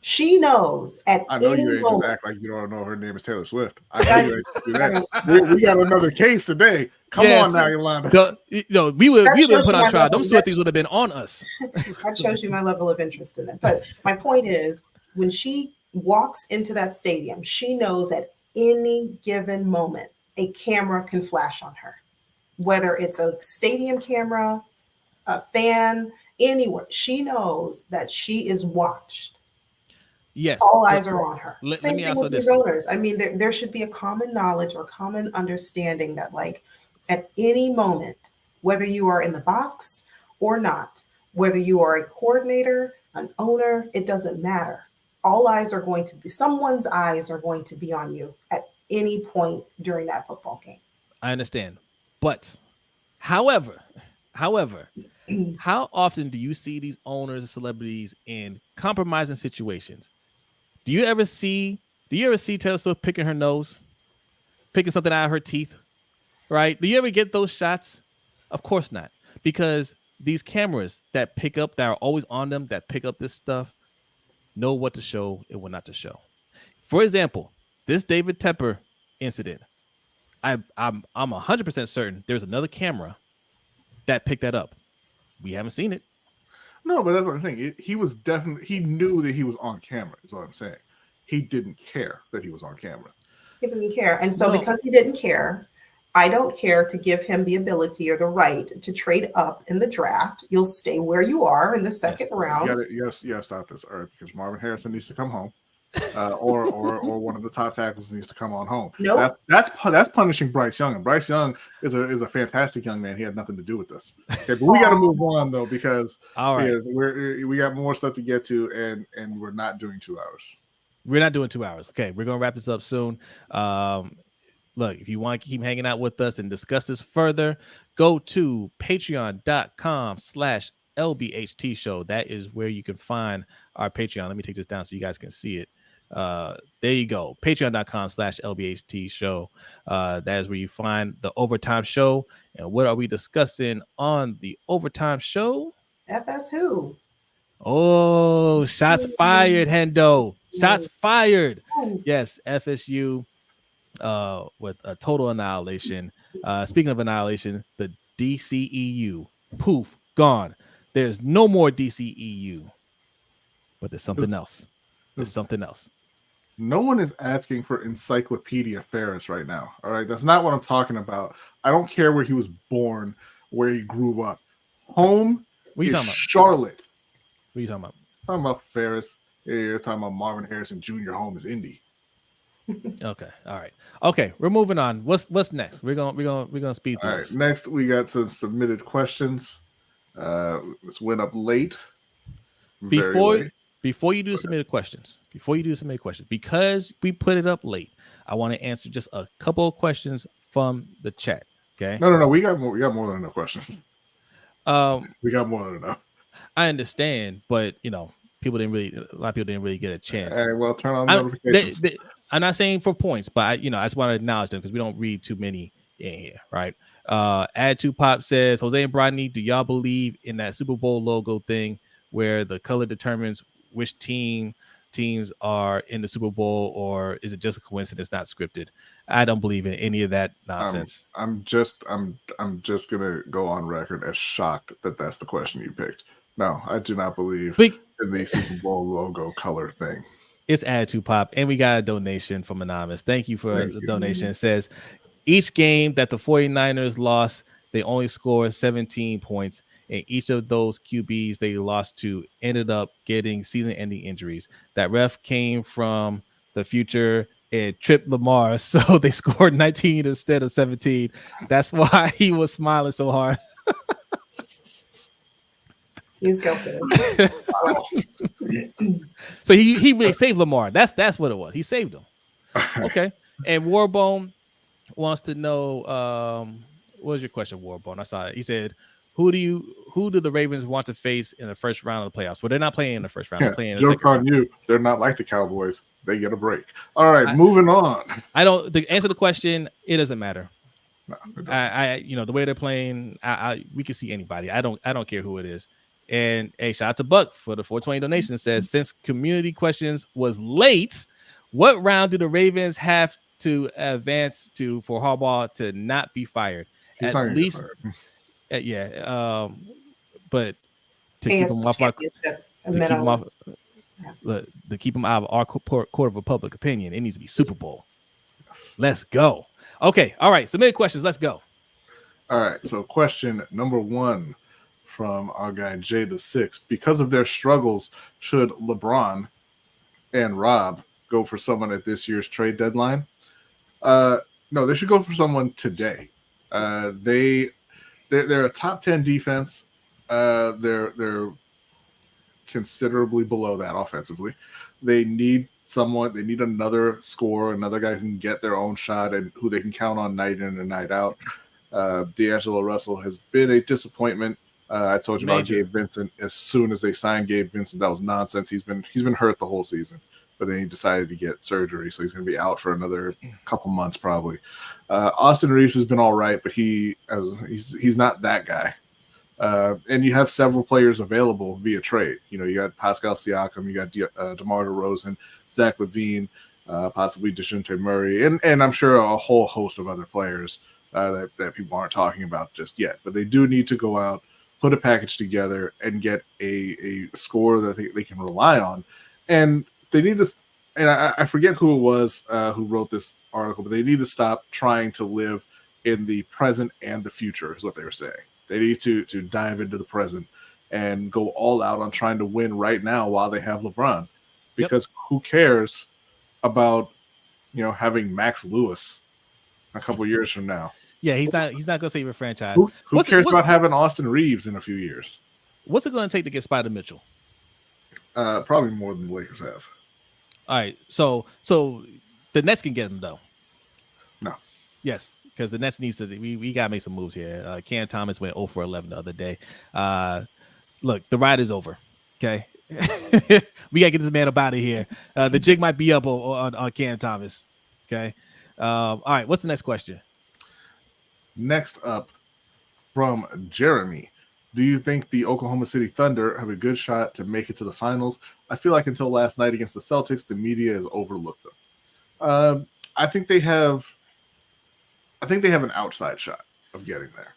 She knows at I know any you ain't moment. just act like you don't know her name is Taylor Swift. I know you ain't do that. We got another case today. Come on now, Yolanda. We would put on trial. Them Swifties would have been on us. That shows you my level of interest in them. But my point is, when she walks into that stadium, she knows at any given moment a camera can flash on her, whether it's a stadium camera, a fan, anywhere. She knows that she is watched. Yes. All eyes are on her. let Same me thing ask with you these this. owners. I mean, there should be a common knowledge or common understanding that, like, at any moment, whether you are in the box or not, whether you are a coordinator, an owner, it doesn't matter. All eyes are going to be, someone's eyes are going to be on you at any point during that football game. I understand. But, however, how often do you see these owners and celebrities in compromising situations? Do you ever see Taylor Swift picking her nose, picking something out of her teeth? Right? Do you ever get those shots? Of course not. Because these cameras that are always on them, that pick up this stuff, know what to show and what not to show. For example, this David Tepper incident, I'm 100% certain there's another camera that picked that up. We haven't seen it. No, but that's what I'm saying. He knew that he was on camera, is what I'm saying. He didn't care that he was on camera. He didn't care. And so because he didn't care, I don't care to give him the ability or the right to trade up in the draft. You'll stay where you are in the second round. Yes, stop this, all right, because Marvin Harrison needs to come home. Or one of the top tackles needs to come on home. Nope. That's punishing Bryce Young, and Bryce Young is a fantastic young man. He had nothing to do with this. Okay, but we got to move on though, because we got more stuff to get to, and we're not doing 2 hours. We're not doing 2 hours. Okay, we're gonna wrap this up soon. Look, if you want to keep hanging out with us and discuss this further, go to patreon.com/LBHT Show. That is where you can find our Patreon. Let me take this down so you guys can see it. There you go. Patreon.com/LBHT Show. That is where you find the Overtime Show. And what are we discussing on the Overtime Show? FS who? Oh, shots fired, Hendo. Shots fired. Yes, FSU with a total annihilation. Speaking of annihilation, the DCEU. Poof, gone. There's no more DCEU. But there's something else. There's something else. No one is asking for Encyclopedia Ferris right now. All right. That's not what I'm talking about. I don't care where he was born, where he grew up. Home is Charlotte. What are you talking about? I'm talking about Ferris. You're talking about Marvin Harrison Jr. Home is Indy. Okay. All right. Okay. We're moving on. What's next? We're gonna speed through. All right. Next, we got some submitted questions. This went up late. Before you do submitted questions, because we put it up late, I want to answer just a couple of questions from the chat. Okay. No. We got more than enough questions. We got more than enough. I understand, but a lot of people didn't really get a chance. All right, well, turn on notifications. I'm not saying for points, but I just want to acknowledge them because we don't read too many in here, right? Add to Pop says, Jose and Brodny, do y'all believe in that Super Bowl logo thing where the color determines which team teams are in the Super Bowl, or is it just a coincidence, not scripted? I don't believe in any of that nonsense. I'm just gonna go on record as shocked that that's the question you picked. No, I do not believe in the Super Bowl logo color thing. It's Attitude Pop, and we got a donation from Anonymous. Thank you for the donation. It says, each game that the 49ers lost, they only scored 17 points. And each of those QBs they lost to ended up getting season-ending injuries. That ref came from the future and tripped Lamar, so they scored 19 instead of 17. That's why he was smiling so hard. He's guilty. So he really saved Lamar. That's what it was. He saved him. Okay. And Warbone wants to know, what was your question, Warbone? I saw it. He said, who do the Ravens want to face in the first round of the playoffs? Well, they're not playing in the first round. They're playing in the joke second on round. you. They're not like the Cowboys. They get a break. All right, moving on. To answer the question, it doesn't matter. No, it doesn't. The way they're playing, we can see anybody. I don't care who it is. And hey, shout out to Buck for the 420 donation. Says, since community questions was late, what round do the Ravens have to advance to for Harbaugh to not be fired? He's At least, but to keep him off to keep him out of our court of public opinion, it needs to be Super Bowl. Let's go. Okay, all right. Submit questions. Let's go. All right. So, question number 1 from our guy Jay the Six: because of their struggles, should LeBron and Rob go for someone at this year's trade deadline? No, they should go for someone today. They're a top 10 defense. They're considerably below that offensively. They need someone. They need another scorer, another guy who can get their own shot and who they can count on night in and night out. D'Angelo Russell has been a disappointment. I told you about Gabe Vincent. As soon as they signed Gabe Vincent, that was nonsense. He's been hurt the whole season, but then he decided to get surgery, so he's going to be out for another couple months probably. Austin Reeves has been all right, but he's not that guy. And you have several players available via trade. You got Pascal Siakam, you got DeMar DeRozan, Zach LaVine, possibly DeJounte Murray, and I'm sure a whole host of other players that people aren't talking about just yet. But they do need to go out, put a package together, and get a score that they can rely on. And they need to, and I forget who it was who wrote this article, but they need to stop trying to live in the present and the future is what they were saying. They need to dive into the present and go all out on trying to win right now while they have LeBron. Because who cares about having Max Lewis a couple years from now? Yeah, he's not going to save your franchise. Who cares about having Austin Reeves in a few years? What's it going to take to get Spider Mitchell? Probably more than the Lakers have. All right, so the Nets can get him though. No. Yes, because the Nets needs to. We gotta make some moves here. Cam Thomas went 0 for 11 the other day. Look, the ride is over. Okay, we gotta get this man up out of here. The jig might be up on Cam Thomas. Okay. All right. What's the next question? Next up, from Jeremy. Do you think the Oklahoma City Thunder have a good shot to make it to the finals? I feel like until last night against the Celtics, the media has overlooked them. I think they have an outside shot of getting there.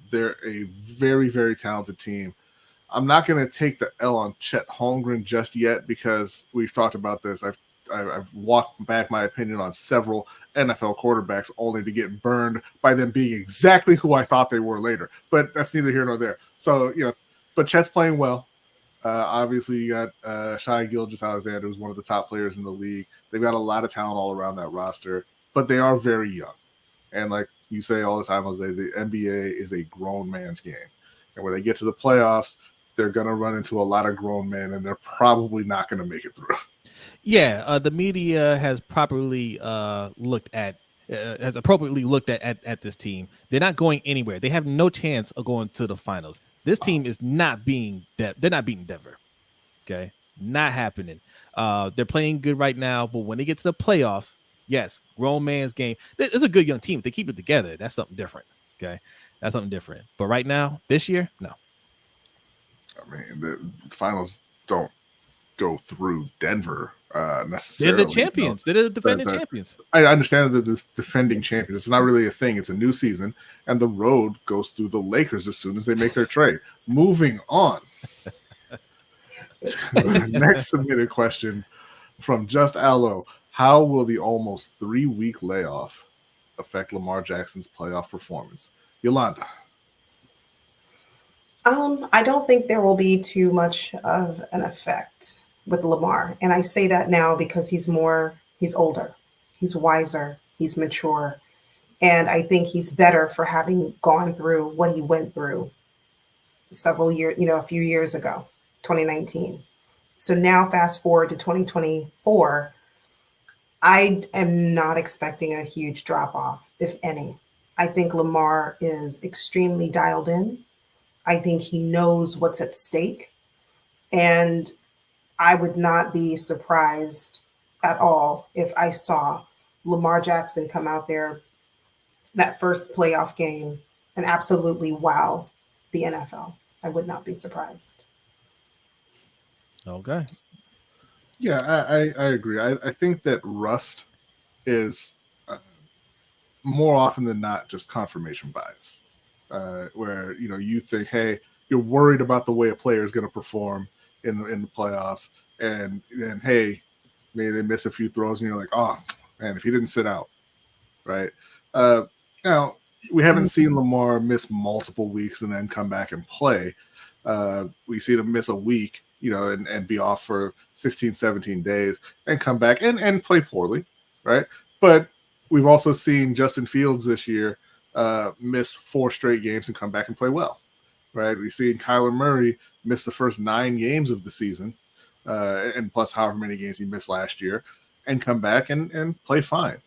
They're a very, very talented team. I'm not going to take the L on Chet Holmgren just yet because we've talked about this. I've walked back my opinion on several NFL quarterbacks only to get burned by them being exactly who I thought they were later. But that's neither here nor there. So, but Chet's playing well. Obviously, you got Shai Gilgeous-Alexander, who's one of the top players in the league. They've got a lot of talent all around that roster, but they are very young. And like you say all the time, Jose, the NBA is a grown man's game. And when they get to the playoffs, they're going to run into a lot of grown men, and they're probably not going to make it through. Yeah, the media has properly appropriately looked at this team. They're not going anywhere. They have no chance of going to the finals. This team is not being they're not beating Denver. Okay, not happening. They're playing good right now, but when they get to the playoffs, yes, grown man's game. It's a good young team. If they keep it together, that's something different. Okay, that's something different. But right now, this year, no. I mean, the finals don't go through Denver They're necessarily. the champions. They're the defending champions. I understand that the defending champions. It's not really a thing. It's a new season, and the road goes through the Lakers as soon as they make their trade. Moving on. Next submitted question from Just Allo. How will the almost 3-week layoff affect Lamar Jackson's playoff performance? Yolanda. I don't think there will be too much of an effect with Lamar. And I say that now because he's older, he's wiser, he's mature. And I think he's better for having gone through what he went through a few years ago, 2019. So now fast forward to 2024, I am not expecting a huge drop off, if any. I think Lamar is extremely dialed in. I think he knows what's at stake. And I would not be surprised at all if I saw Lamar Jackson come out there that first playoff game and absolutely wow the NFL. I would not be surprised. Okay. Yeah, I agree. I think that rust is more often than not just confirmation bias. Where you think, hey, you're worried about the way a player is going to perform in the playoffs, and then hey, maybe they miss a few throws, and you're like, oh man, if he didn't sit out, right? Now we haven't seen Lamar miss multiple weeks and then come back and play. We see him miss a week, and be off for 16, 17 days and come back and play poorly, right? But we've also seen Justin Fields this year miss 4 straight games and come back and play well, right? We've seen Kyler Murray miss the first 9 games of the season, and plus however many games he missed last year, and come back and play fine,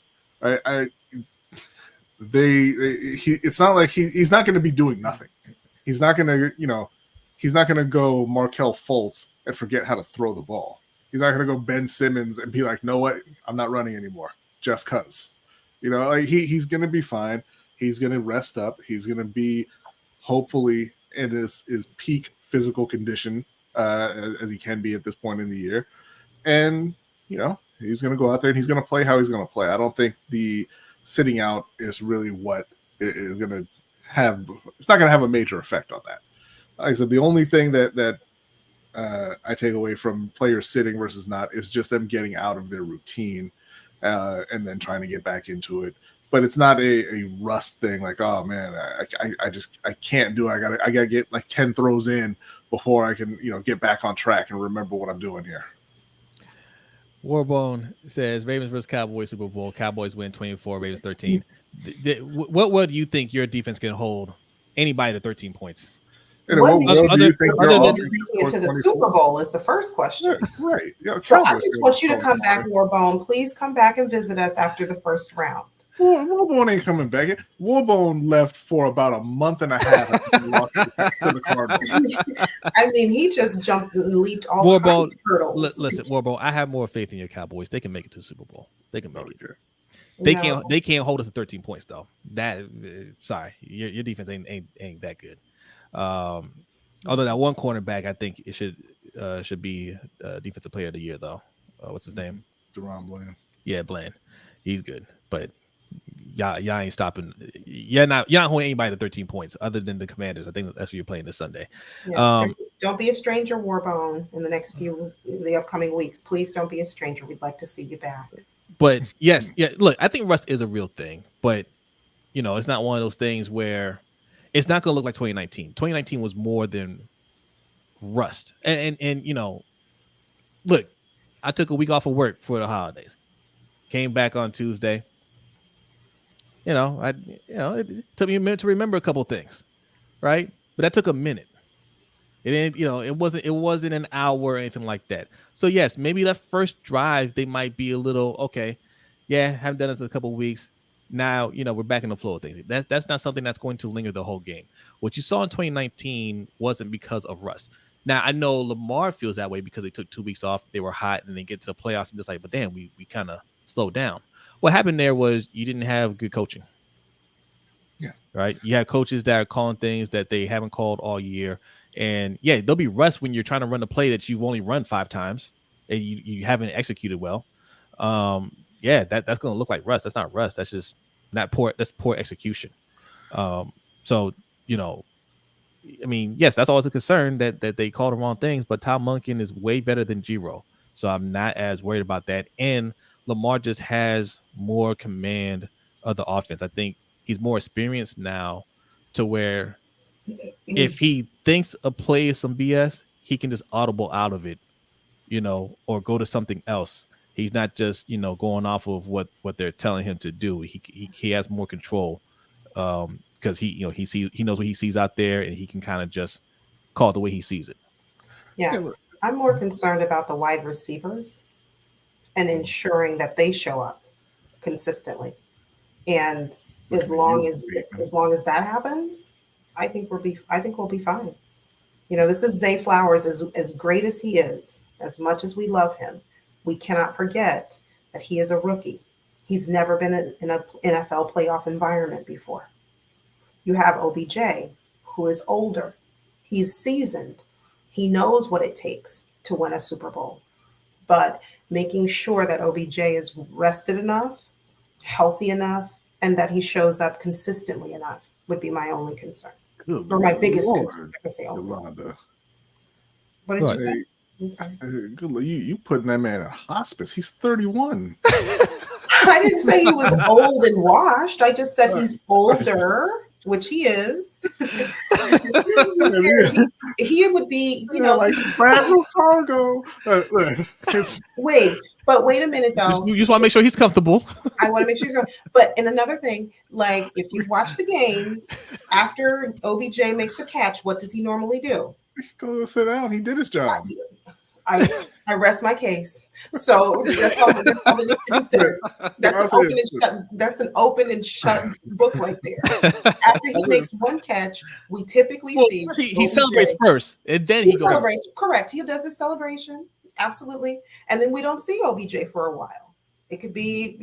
right? It's not like he's not going to be doing nothing. He's not going to, he's not going to go Markelle Fultz and forget how to throw the ball. He's not going to go Ben Simmons and be like, no, what? I'm not running anymore just because. He's going to be fine. He's going to rest up. He's going to be hopefully in his peak physical condition as he can be at this point in the year. And, he's going to go out there and he's going to play how he's going to play. I don't think the sitting out is really what is going to have. It's not going to have a major effect on that. Like I said, the only thing that I take away from players sitting versus not is just them getting out of their routine and then trying to get back into it. But it's not a rust thing like, oh man, I can't do it. I gotta get like 10 throws in before I can get back on track and remember what I'm doing here. Warbone says Ravens versus Cowboys Super Bowl. Cowboys win 24, Ravens 13. What do you think your defense can hold anybody to 13 points? What do you think into the Super Bowl is the first question. Yeah, right. Yeah, so I just want you to come back, Warbone. Please come back and visit us after the first round. Warbone ain't coming back. Warbone left for about a month and a half after he walked to the Cardinals. I mean, he just jumped and leaped all kinds of hurdles. Listen, Warbone, I have more faith in your Cowboys. They can make it to the Super Bowl. They can make it. They can't hold us to 13 points though. That sorry, your defense ain't that good. Although that one cornerback, I think it should be defensive player of the year though. What's his name? Deron Bland. Yeah, Bland. He's good, but y'all ain't stopping. You're not holding anybody to 13 points other than the Commanders. I think that's who you're playing this Sunday. Yeah, don't be a stranger, Warbone, in the upcoming weeks. Please don't be a stranger. We'd like to see you back. But yes, yeah. Look, I think rust is a real thing, but it's not one of those things where it's not going to look like 2019. 2019 was more than rust, and look, I took a week off of work for the holidays. Came back on Tuesday. It took me a minute to remember a couple of things, right? But that took a minute. It didn't, it wasn't an hour or anything like that. So yes, maybe that first drive they might be a little okay. Yeah, haven't done this in a couple of weeks. Now we're back in the flow of things. That's not something that's going to linger the whole game. What you saw in 2019 wasn't because of rust. Now I know Lamar feels that way because they took 2 weeks off. They were hot, and they get to the playoffs and just like, but damn, we kind of slowed down. What happened there was you didn't have good coaching. Yeah. Right. You have coaches that are calling things that they haven't called all year. And yeah, there'll be rust when you're trying to run a play that you've only run 5 times. and you haven't executed well, yeah, that's going to look like rust. That's not rust. That's just not poor. That's poor execution. So, you know, I mean, yes, that's always a concern that they call the wrong things, but Tom Munkin is way better than Giro. So I'm not as worried about that. And Lamar just has more command of the offense. I think he's more experienced now to where if he thinks a play is some BS, he can just audible out of it, you know, or go to something else. He's not just, you know, going off of what they're telling him to do. He has more control because he knows what he sees out there, and he can kind of just call it the way he sees it. Yeah, I'm more concerned about the wide receivers and ensuring that they show up consistently. And as long as that happens, I think we'll be fine. You know, this is Zay Flowers, as great as he is, as much as we love him, we cannot forget that he is a rookie. He's never been in an NFL playoff environment before. You have OBJ, who is older. He's seasoned. He knows what it takes to win a Super Bowl. But making sure that OBJ is rested enough, healthy enough, and that he shows up consistently enough would be my only concern. Good or my biggest Lord, concern. I can say Yolanda. What did you say? Good Lord, you putting that man in hospice. He's 31. I didn't say he was old and washed. I just said he's older, which he is. he would be, you know, like Bradley Cargo. Wait a minute though. You just want to make sure he's comfortable. I want to make sure he's comfortable. But in another thing, like if you watch the games, after OBJ makes a catch, what does he normally do? Go sit down. He did his job. I rest my case. So that's all that needs to be said. That's an open and shut book right there. After he makes one catch, we typically see he celebrates first, and then he celebrates. Correct. He does his celebration. Absolutely. And then we don't see OBJ for a while. It could be,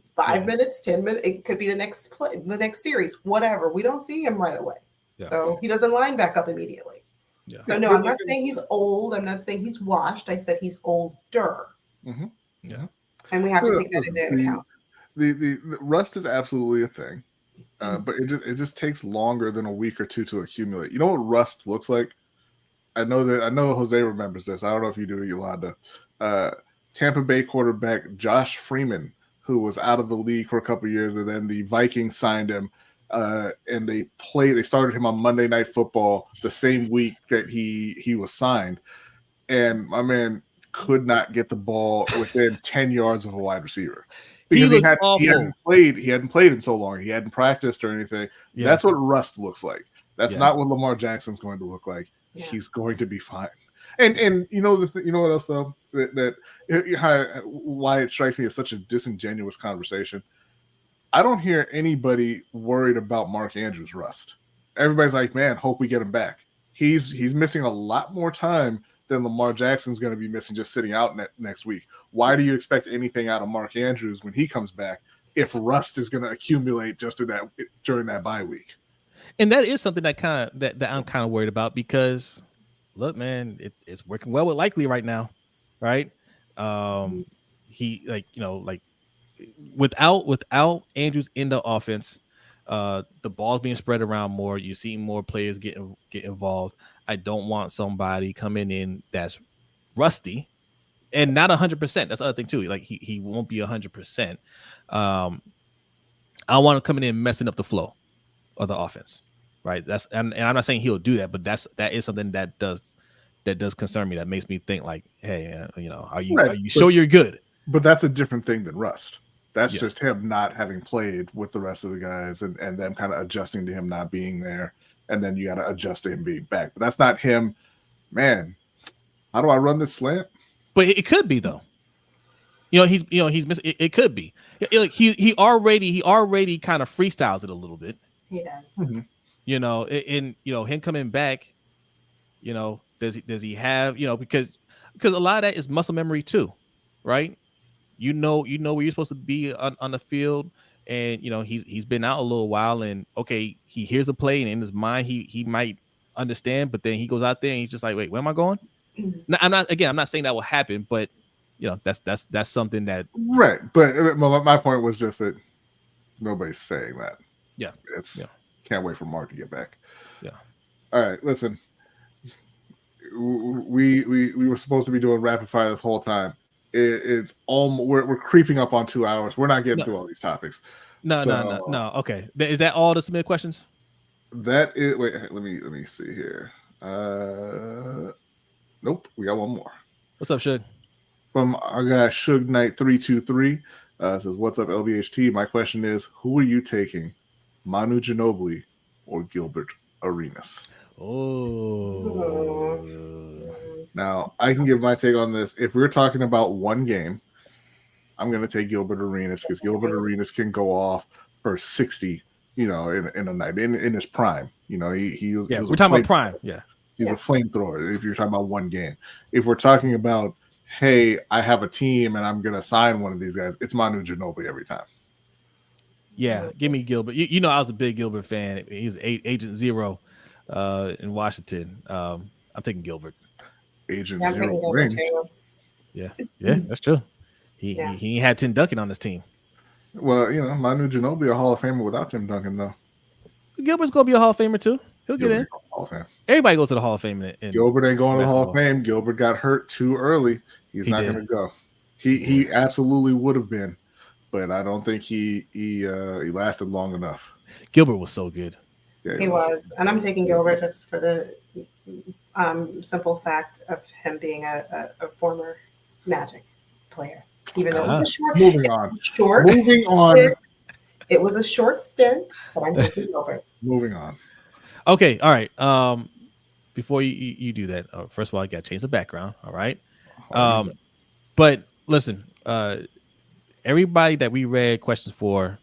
5 minutes, 10 minutes. It could be the next play, the next series, whatever. We don't see him right away. Yeah. So he doesn't line back up immediately. Yeah. So no, I'm not saying he's old. I'm not saying he's washed. I said he's older. Mm-hmm. Yeah. And we have to take that into account. The rust is absolutely a thing. But it just takes longer than a week or two to accumulate. You know what rust looks like? I know Jose remembers this. I don't know if you do, Yolanda. Tampa Bay quarterback Josh Freeman, who was out of the league for a couple of years, and then the Vikings signed him. And they started him on Monday Night Football the same week that he was signed. And my man could not get the ball within 10 yards of a wide receiver. Because he hadn't played in so long. He hadn't practiced or anything. Yeah. That's what rust looks like. That's not what Lamar Jackson's going to look like. Yeah. He's going to be fine. And you know what else though? Why it strikes me as such a disingenuous conversation. I don't hear anybody worried about Mark Andrews' rust. Everybody's like, man, hope we get him back. He's missing a lot more time than Lamar Jackson's going to be missing just sitting out next week. Why do you expect anything out of Mark Andrews when he comes back if rust is going to accumulate just during that bye week? And that is something that I'm kind of worried about because, look, man, it's working well with Likely right now, right? Without Andrews in the offense, the ball's being spread around more. You see more players get involved. I don't want somebody coming in that's rusty and not 100%. That's the other thing too. Like he won't be 100%. I want him coming in messing up the flow of the offense, right? And I'm not saying he'll do that, but that is something that does concern me. That makes me think like, hey, are you sure you're good? But that's a different thing than rust. That's just him not having played with the rest of the guys and them kind of adjusting to him not being there. And then you got to adjust to him being back. But that's not him, man. How do I run this slant? But it could be though. He's missing. It could be. He already kind of freestyles it a little bit. He does. Mm-hmm. Him coming back. Does he have because a lot of that is muscle memory too, right? You know where you're supposed to be on the field, and he's been out a little while, and okay, he hears a play, and in his mind he might understand, but then he goes out there and he's just like, wait, where am I going? Now, I'm not saying that will happen, but that's something that Right. But my point was just that nobody's saying that. Yeah. Can't wait for Mark to get back. Yeah. All right, listen. We were supposed to be doing rapid fire this whole time. It's all we're creeping up on 2 hours. We're not getting through all these topics. No. Okay. Is that all the submitted questions? That is. Wait. Let me see here. Nope. We got one more. What's up, Shug? From our guy Shug Knight 323 says, "What's up, LBHT? My question is, who are you taking, Manu Ginobili or Gilbert Arenas?" Oh. Now, I can give my take on this. If we're talking about one game, I'm going to take Gilbert Arenas because Gilbert Arenas can go off for 60, in a night, in his prime. He was. Yeah, we're talking about prime. Yeah. He's a flamethrower if you're talking about one game. If we're talking about, hey, I have a team and I'm going to sign one of these guys, it's Manu Ginobili every time. Yeah, give me Gilbert. I was a big Gilbert fan. He's Agent Zero in Washington. I'm taking Gilbert. Agent Zero rings. Yeah, that's true. He ain't had Tim Duncan on this team. Well, Manu Ginobili a Hall of Famer without Tim Duncan, though. Gilbert's going to be a Hall of Famer, too. He'll get in. Hall of Fame. Everybody goes to the Hall of Fame. Gilbert ain't going to the Hall of Fame. Gilbert got hurt too early. He's not going to go. He absolutely would have been, but I don't think he lasted long enough. Gilbert was so good. Yeah, he was. And I'm taking Gilbert just for the simple fact of him being a former Magic player. Even though it was a short. Moving on. It was a short stint, but I'm taking Gilbert. Moving on. Okay, all right. Before you do that, first of all, I got to change the background. All right. But listen, everybody that we read questions for,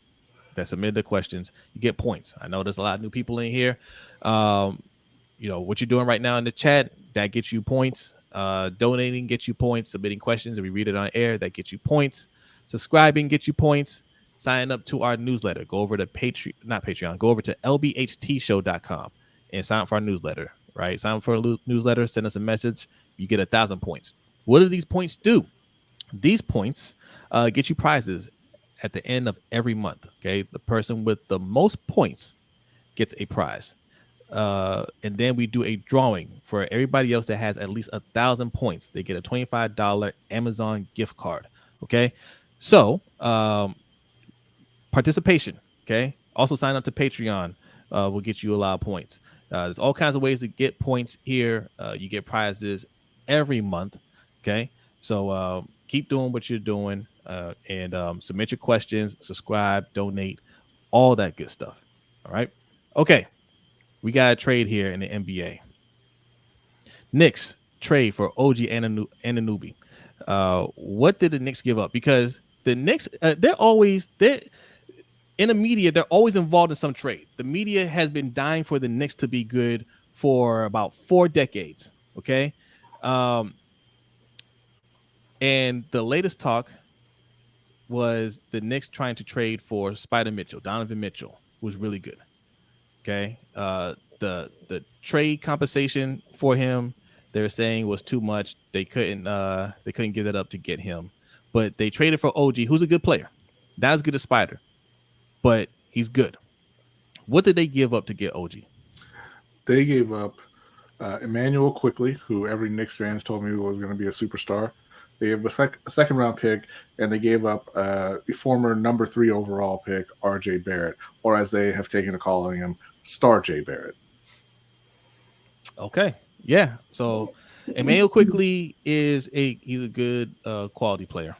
that submitted the questions, you get points. I know there's a lot of new people in here. What you're doing right now in the chat, that gets you points. Donating gets you points. Submitting questions, and we read it on air, that gets you points. Subscribing gets you points. Sign up to our newsletter. Go over to Patreon. Go over to LBHTShow.com and sign up for our newsletter. Right? Sign up for a newsletter. Send us a message. You get 1,000 points. What do these points do? These points get you prizes at the end of every month. Okay, the person with the most points gets a prize, and then we do a drawing for everybody else that has at least 1,000 points. They get a $25 Amazon gift card. Okay, so participation. Okay, also sign up to Patreon. Will get you a lot of points. There's all kinds of ways to get points here. You get prizes every month. Okay, so keep doing what you're doing, and submit your questions, subscribe, donate, all that good stuff. All right. Okay, we got a trade here in the NBA. Knicks trade for OG Anunoby. What did the Knicks give up? Because the Knicks, they're in the media, they're always involved in some trade. The media has been dying for the Knicks to be good for about 4 decades. Okay. And the latest talk was the Knicks trying to trade for Donovan Mitchell, was really good. Okay. The trade compensation for him, they're saying, was too much. They couldn't give that up to get him. But they traded for OG, who's a good player. Not as good as Spider, but he's good. What did they give up to get OG? They gave up Emmanuel Quickly, who every Knicks fans told me was going to be a superstar. They gave a second round pick, and they gave up the former number 3 overall pick, RJ Barrett, or as they have taken to calling him, Star J Barrett. Okay. Yeah. So Emmanuel Quickly he's a good quality player.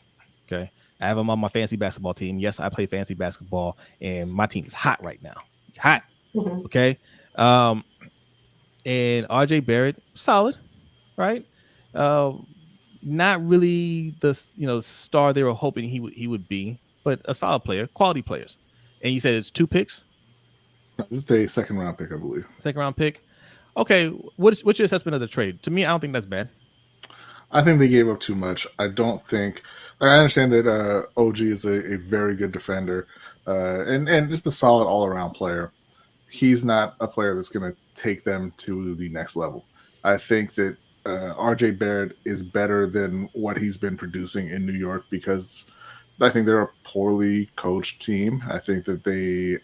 Okay. I have him on my fantasy basketball team. Yes, I play fantasy basketball, and my team is hot right now. Hot. Mm-hmm. Okay. And RJ Barrett, solid, right? Not really the star they were hoping he would be, but a solid player, quality players. And you said it's 2 picks? It's a second round pick, I believe. Second round pick. Okay, what's your assessment of the trade? To me, I don't think that's bad. I think they gave up too much. I don't think. I understand that OG is a very good defender, and just a solid all around player. He's not a player that's going to take them to the next level. I think that RJ Barrett is better than what he's been producing in New York because I think they're a poorly coached team. I think that they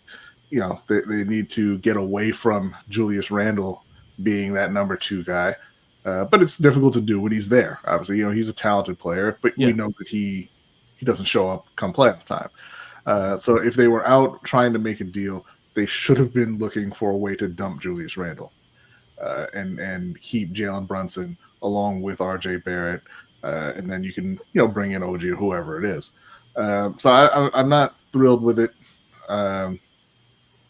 need to get away from Julius Randle being that number 2 guy. But it's difficult to do when he's there. Obviously, he's a talented player, but we know that he doesn't show up come playoff time. So if they were out trying to make a deal, they should have been looking for a way to dump Julius Randle and keep Jalen Brunson along with RJ Barrett, and then you can bring in OG or whoever it is. So I'm not thrilled with it.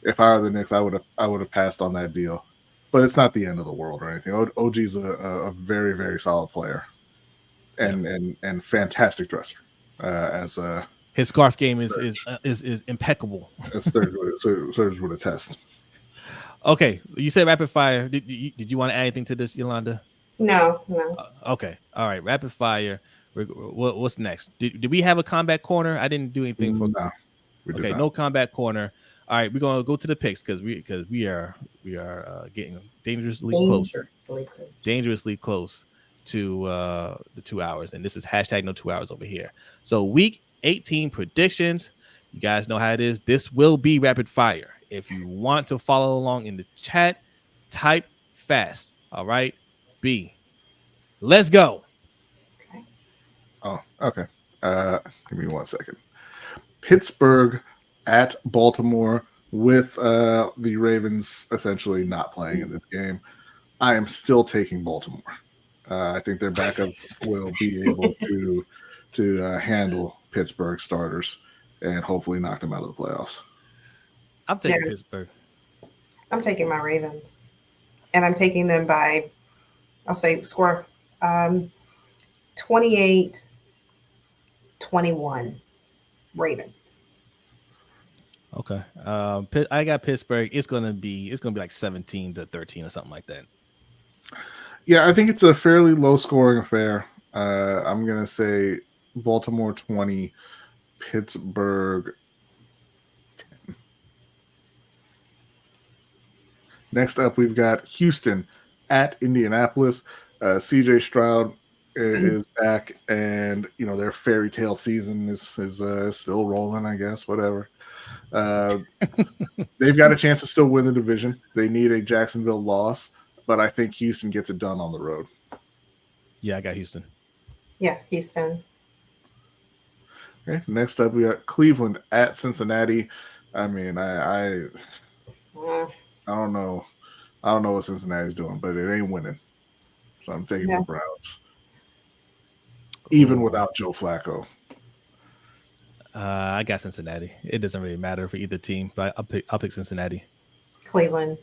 If I were the Knicks, I would have passed on that deal, but it's not the end of the world or anything. OG's a very, very solid player, and fantastic dresser. His scarf game is impeccable. As Serge would attest. Okay, you said rapid fire. Did you want to add anything to this, Yolanda? No. Okay, all right. Rapid fire. What's next? Did we have a combat corner? I didn't do anything for. No, we did not. No combat corner. All right, we're gonna go to the picks because we are getting dangerously close to the 2 hours, and this is hashtag no 2 hours over here. So week 18 predictions. You guys know how it is. This will be rapid fire. If you want to follow along in the chat, type fast. All right, B. Let's go. Okay. Oh, okay. Give me 1 second. Pittsburgh at Baltimore with the Ravens essentially not playing in this game. I am still taking Baltimore. I think their backup will be able to handle Pittsburgh starters and hopefully knock them out of the playoffs. I'm taking Pittsburgh. I'm taking my Ravens. And I'm taking them by, I'll say score, 28-21 Ravens. Okay. I got Pittsburgh. It's gonna be like 17-13 or something like that. Yeah, I think it's a fairly low scoring affair. I'm gonna say Baltimore 20, Pittsburgh 10. Next up, we've got Houston at Indianapolis. CJ Stroud is back, and their fairy tale season is still rolling. I guess whatever. They've got a chance to still win the division. They need a Jacksonville loss, but I think Houston gets it done on the road. Yeah, I got Houston. Yeah, Houston. Okay. Next up, we got Cleveland at Cincinnati. I mean, I don't know. I don't know what Cincinnati's doing, but it ain't winning. So I'm taking the Browns, even without Joe Flacco. I got Cincinnati. It doesn't really matter for either team, but I'll pick Cincinnati. Cleveland.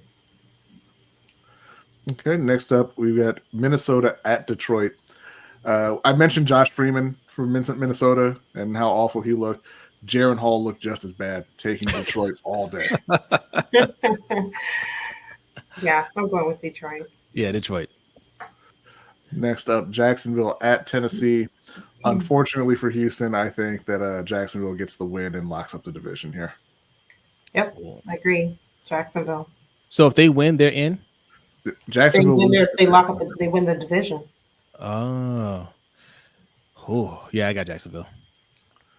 Okay, next up, we've got Minnesota at Detroit. I mentioned Josh Freeman from Minnesota and how awful he looked. Jaron Hall looked just as bad, taking Detroit all day. Yeah, I'm going with Detroit. Yeah, Detroit. Next up, Jacksonville at Tennessee. Unfortunately for Houston, I think that Jacksonville gets the win and locks up the division here. Yep, I agree. Jacksonville. So if they win, they're in? Jacksonville. They lock up. They win the division. Oh, yeah, I got Jacksonville.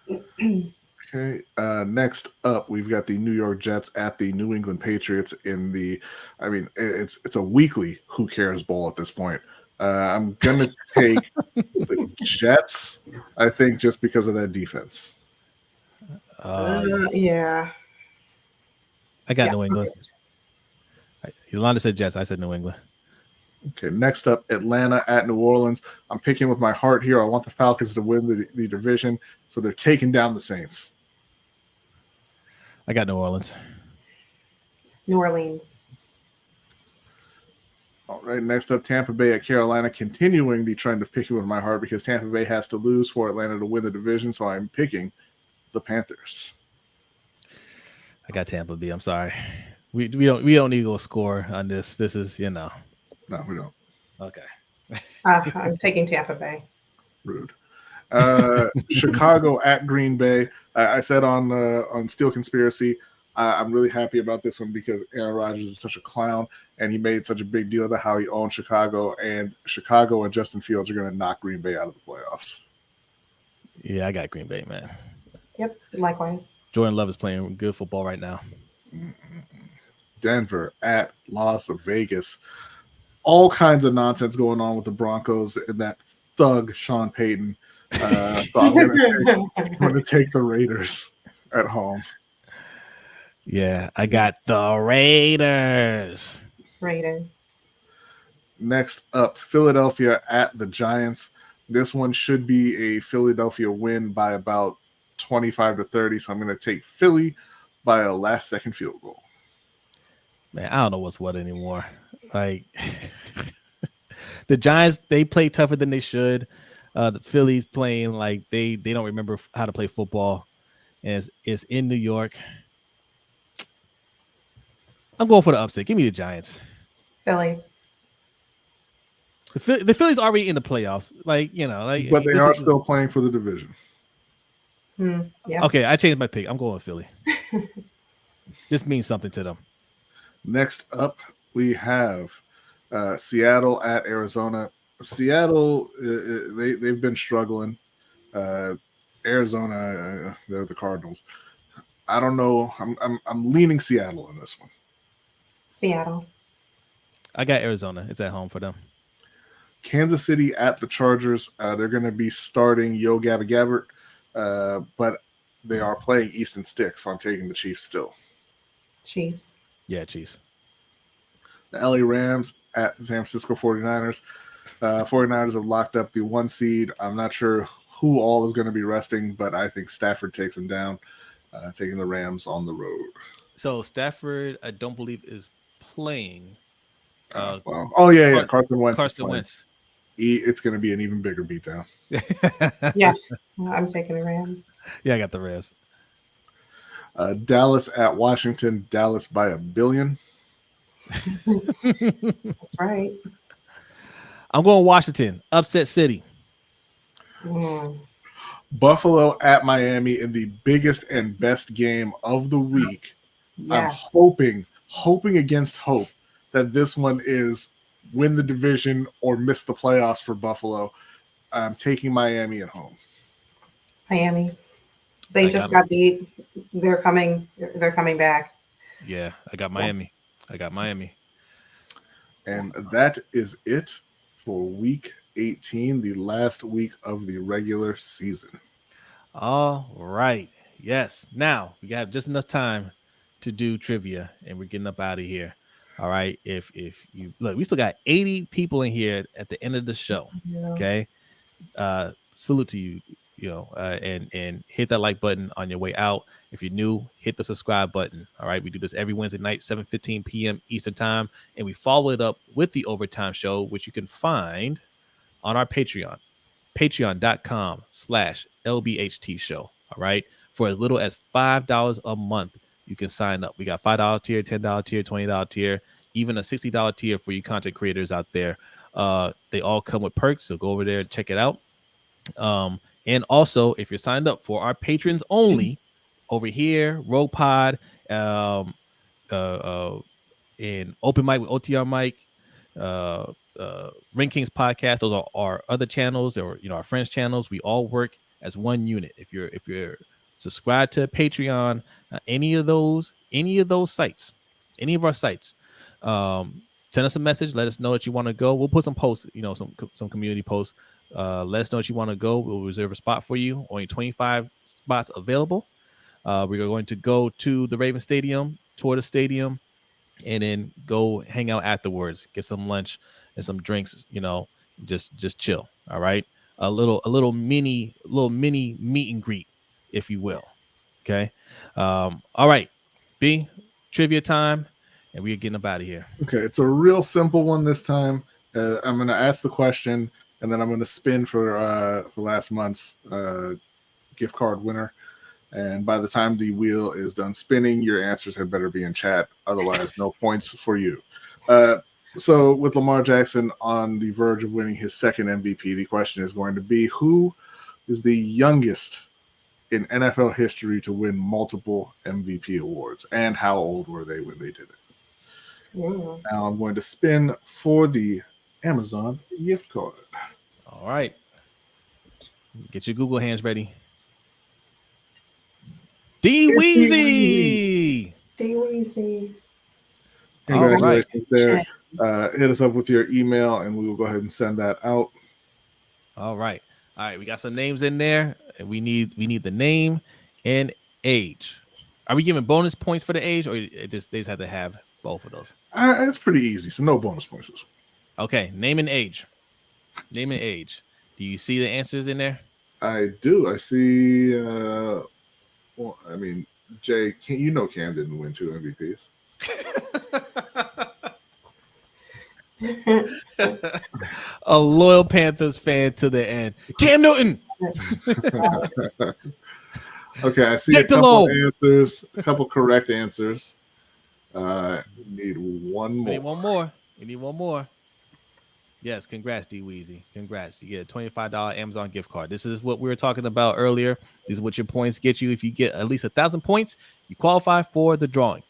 Okay. Next up, we've got the New York Jets at the New England Patriots in the. I mean, it's a weekly Who Cares Bowl at this point. I'm gonna take the Jets. I think just because of that defense. Yeah. I got New England. Yolanda said Jets. I said New England. Okay, next up, Atlanta at New Orleans. I'm picking with my heart here. I want the Falcons to win the division, so they're taking down the Saints. I got New Orleans. New Orleans. All right, next up, Tampa Bay at Carolina, continuing the trend of picking with my heart because Tampa Bay has to lose for Atlanta to win the division, so I'm picking the Panthers. I got Tampa Bay. I'm sorry. We don't need to go score on this. This is, No, we don't. Okay. I'm taking Tampa Bay. Rude. Chicago at Green Bay. I said on Steel Conspiracy, I'm really happy about this one because Aaron Rodgers is such a clown, and he made such a big deal about how he owns Chicago, and Chicago and Justin Fields are going to knock Green Bay out of the playoffs. Yeah, I got Green Bay, man. Yep, likewise. Jordan Love is playing good football right now. Denver at Las Vegas. All kinds of nonsense going on with the Broncos and that thug Sean Payton. So I'm going to take the Raiders at home. Yeah, I got the Raiders. Raiders. Next up, Philadelphia at the Giants. This one should be a Philadelphia win by about 25-30. So I'm going to take Philly by a last-second field goal. Man, I don't know what's what anymore. Like the Giants, they play tougher than they should. The Phillies playing like they don't remember how to play football. And it's in New York. I'm going for the upset. Give me the Giants. Philly. The Phillies are already in the playoffs. But they are still playing for the division. Yeah. Okay, I changed my pick. I'm going with Philly. This means something to them. Next up, we have Seattle at Arizona. Seattle, they've been struggling. Arizona, they're the Cardinals. I don't know. I'm leaning Seattle in this one. Seattle. I got Arizona. It's at home for them. Kansas City at the Chargers. They're going to be starting Yo Gabba Gabbert, but they are playing Easton Stick, so I'm taking the Chiefs still. Chiefs. Yeah, Chiefs. The LA Rams at the San Francisco 49ers. 49ers have locked up the 1 seed. I'm not sure who all is going to be resting, but I think Stafford takes them down, taking the Rams on the road. So Stafford, I don't believe, is playing. Oh, yeah. Carson Wentz. Carson Wentz. It's going to be an even bigger beatdown. Yeah, I'm taking the Rams. Yeah, I got the Rams. Dallas at Washington. Dallas by 1 billion. That's right. I'm going Washington. Upset City. Buffalo at Miami in the biggest and best game of the week. Yes. I'm hoping against hope that this one is win the division or miss the playoffs for Buffalo. I'm taking Miami at home. Miami. They just got beat. They're coming back. Yeah, I got Miami. And that is it for week 18, the last week of the regular season. All right. Yes. Now we got just enough time to do trivia, and we're getting up out of here. All right. If you look, we still got 80 people in here at the end of the show. Yeah. Okay. Salute to you. And hit that like button on your way out. If you're new, hit the subscribe button. All right. We do this every Wednesday night, 7:15 p.m. Eastern time. And we follow it up with the Overtime Show, which you can find on our Patreon, patreon.com/LBHT Show. All right. For as little as $5 a month, you can sign up. We got $5 tier, $10 tier, $20 tier, even a $60 tier for you content creators out there. They all come with perks. So go over there and check it out. And also, if you're signed up for our patrons only over here, Rogue Pod, in Open Mic with OTR Mike, Ring Kings Podcast, those are our other channels, or our friends' channels. We all work as one unit. If you're subscribed to Patreon, any of those sites, any of our sites, send us a message. Let us know that you want to go. We'll put some posts, some community posts. Let us know that you want to go. We'll reserve a spot for you. Only 25 spots available. We're going to go to the Ravens Stadium, tour the stadium, and then go hang out afterwards. Get some lunch and some drinks. Just chill. All right. A little mini meet and greet, if you will. Okay. All right. B, trivia time, and we're getting up out of here. Okay, it's a real simple one this time. I'm going to ask the question, and then I'm going to spin for last month's gift card winner. And by the time the wheel is done spinning, your answers had better be in chat. Otherwise, no points for you. So with Lamar Jackson on the verge of winning his second MVP, the question is going to be, who is the youngest in NFL history to win multiple MVP awards, and how old were they when they did it? Now I'm going to spin for the Amazon gift card. All right. Get your Google hands ready. D-Weezy. D-Weezy. Congratulations there. Hit us up with your email, and we will go ahead and send that out. All right. We got some names in there, and we need the name and age. Are we giving bonus points for the age, or they just have to have both of those? It's pretty easy, so no bonus points this week. Okay, name and age. Name and age. Do you see the answers in there? I do. I see. Well, I mean, Jay, Cam didn't win 2 MVPs. A loyal Panthers fan to the end. Cam Newton. Okay, I see Jake a couple Delhomme. answers, a couple correct answers. Need one more. We need one more. Yes, congrats, D-Weezy. Congrats. You get a $25 Amazon gift card. This is what we were talking about earlier. These are what your points get you. If you get at least 1,000 points, you qualify for the drawing.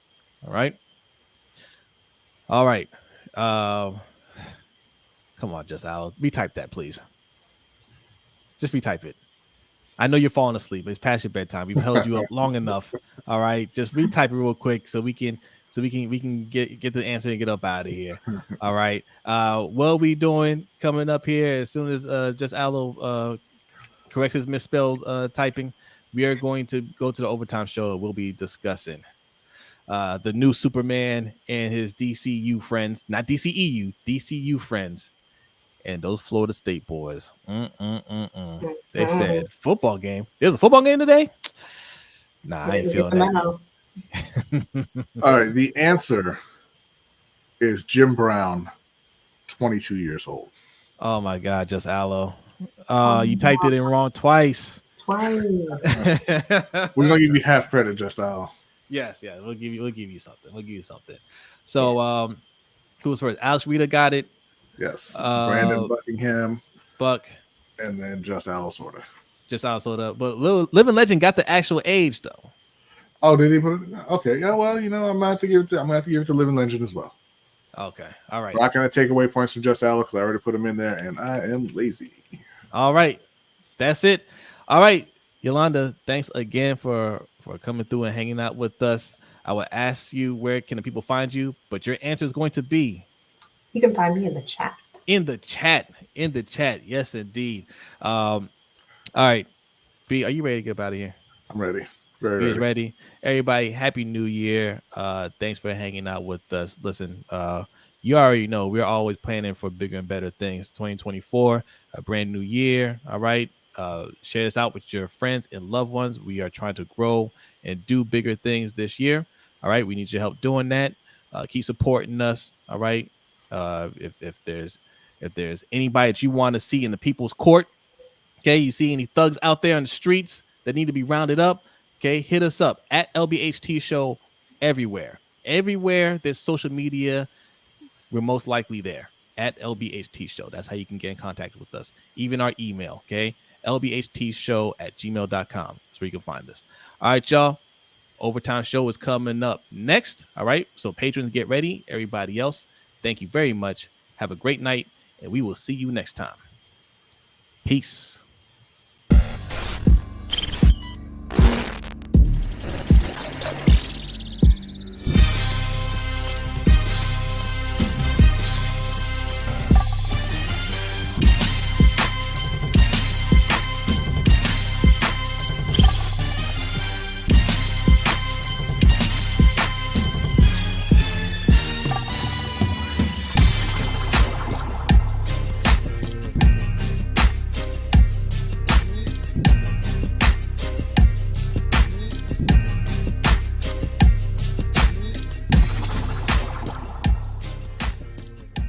All right. Come on, just Al. Retype that, please. Just retype it. I know you're falling asleep. It's past your bedtime. We've held you up long enough. All right. Just retype it real quick so we can get the answer and get up out of here. All right. What we doing coming up here as soon as just Allo corrects his misspelled typing, we are going to go to the overtime show. We'll be discussing the new Superman and his DCU friends, not DCEU, DCU friends, and those Florida State boys. They said football game. There's a football game today. Nah, I ain't feeling that. All right, the answer is Jim Brown, 22 years old. Oh my God, just Allo. You typed it in wrong twice. We're gonna give you half credit, just Al. Yes, we'll give you something. So who was first? Alex Rita got it. Yes. Brandon Buckingham. Buck. And then just Al Sorta. Just Al Sorta. But Living Legend got the actual age though. Oh, did he put it? Okay. Yeah, well, I'm gonna have to give it to Living Legend as well. Okay. All right. I'm not gonna take away points from just Alex. I already put him in there, and I am lazy. All right. That's it. All right. Yolanda, thanks again for coming through and hanging out with us. I will ask you where can the people find you, but your answer is going to be. You can find me in the chat. In the chat. Yes, indeed. All right. B, are you ready to get out of here? I'm ready. B is ready. Everybody, Happy New Year. Thanks for hanging out with us. Listen, you already know we're always planning for bigger and better things. 2024, a brand new year. All right. Share this out with your friends and loved ones. We are trying to grow and do bigger things this year. All right. We need your help doing that. Keep supporting us. All right. If there's anybody that you want to see in the people's court, okay, you see any thugs out there on the streets that need to be rounded up, okay, hit us up at LBHT Show everywhere. Everywhere there's social media, we're most likely there at LBHT Show. That's how you can get in contact with us. Even our email, okay, LBHTShow@gmail.com. That's where you can find us. All right, y'all. Overtime show is coming up next. All right. So patrons, get ready. Everybody else, thank you very much. Have a great night, and we will see you next time. Peace.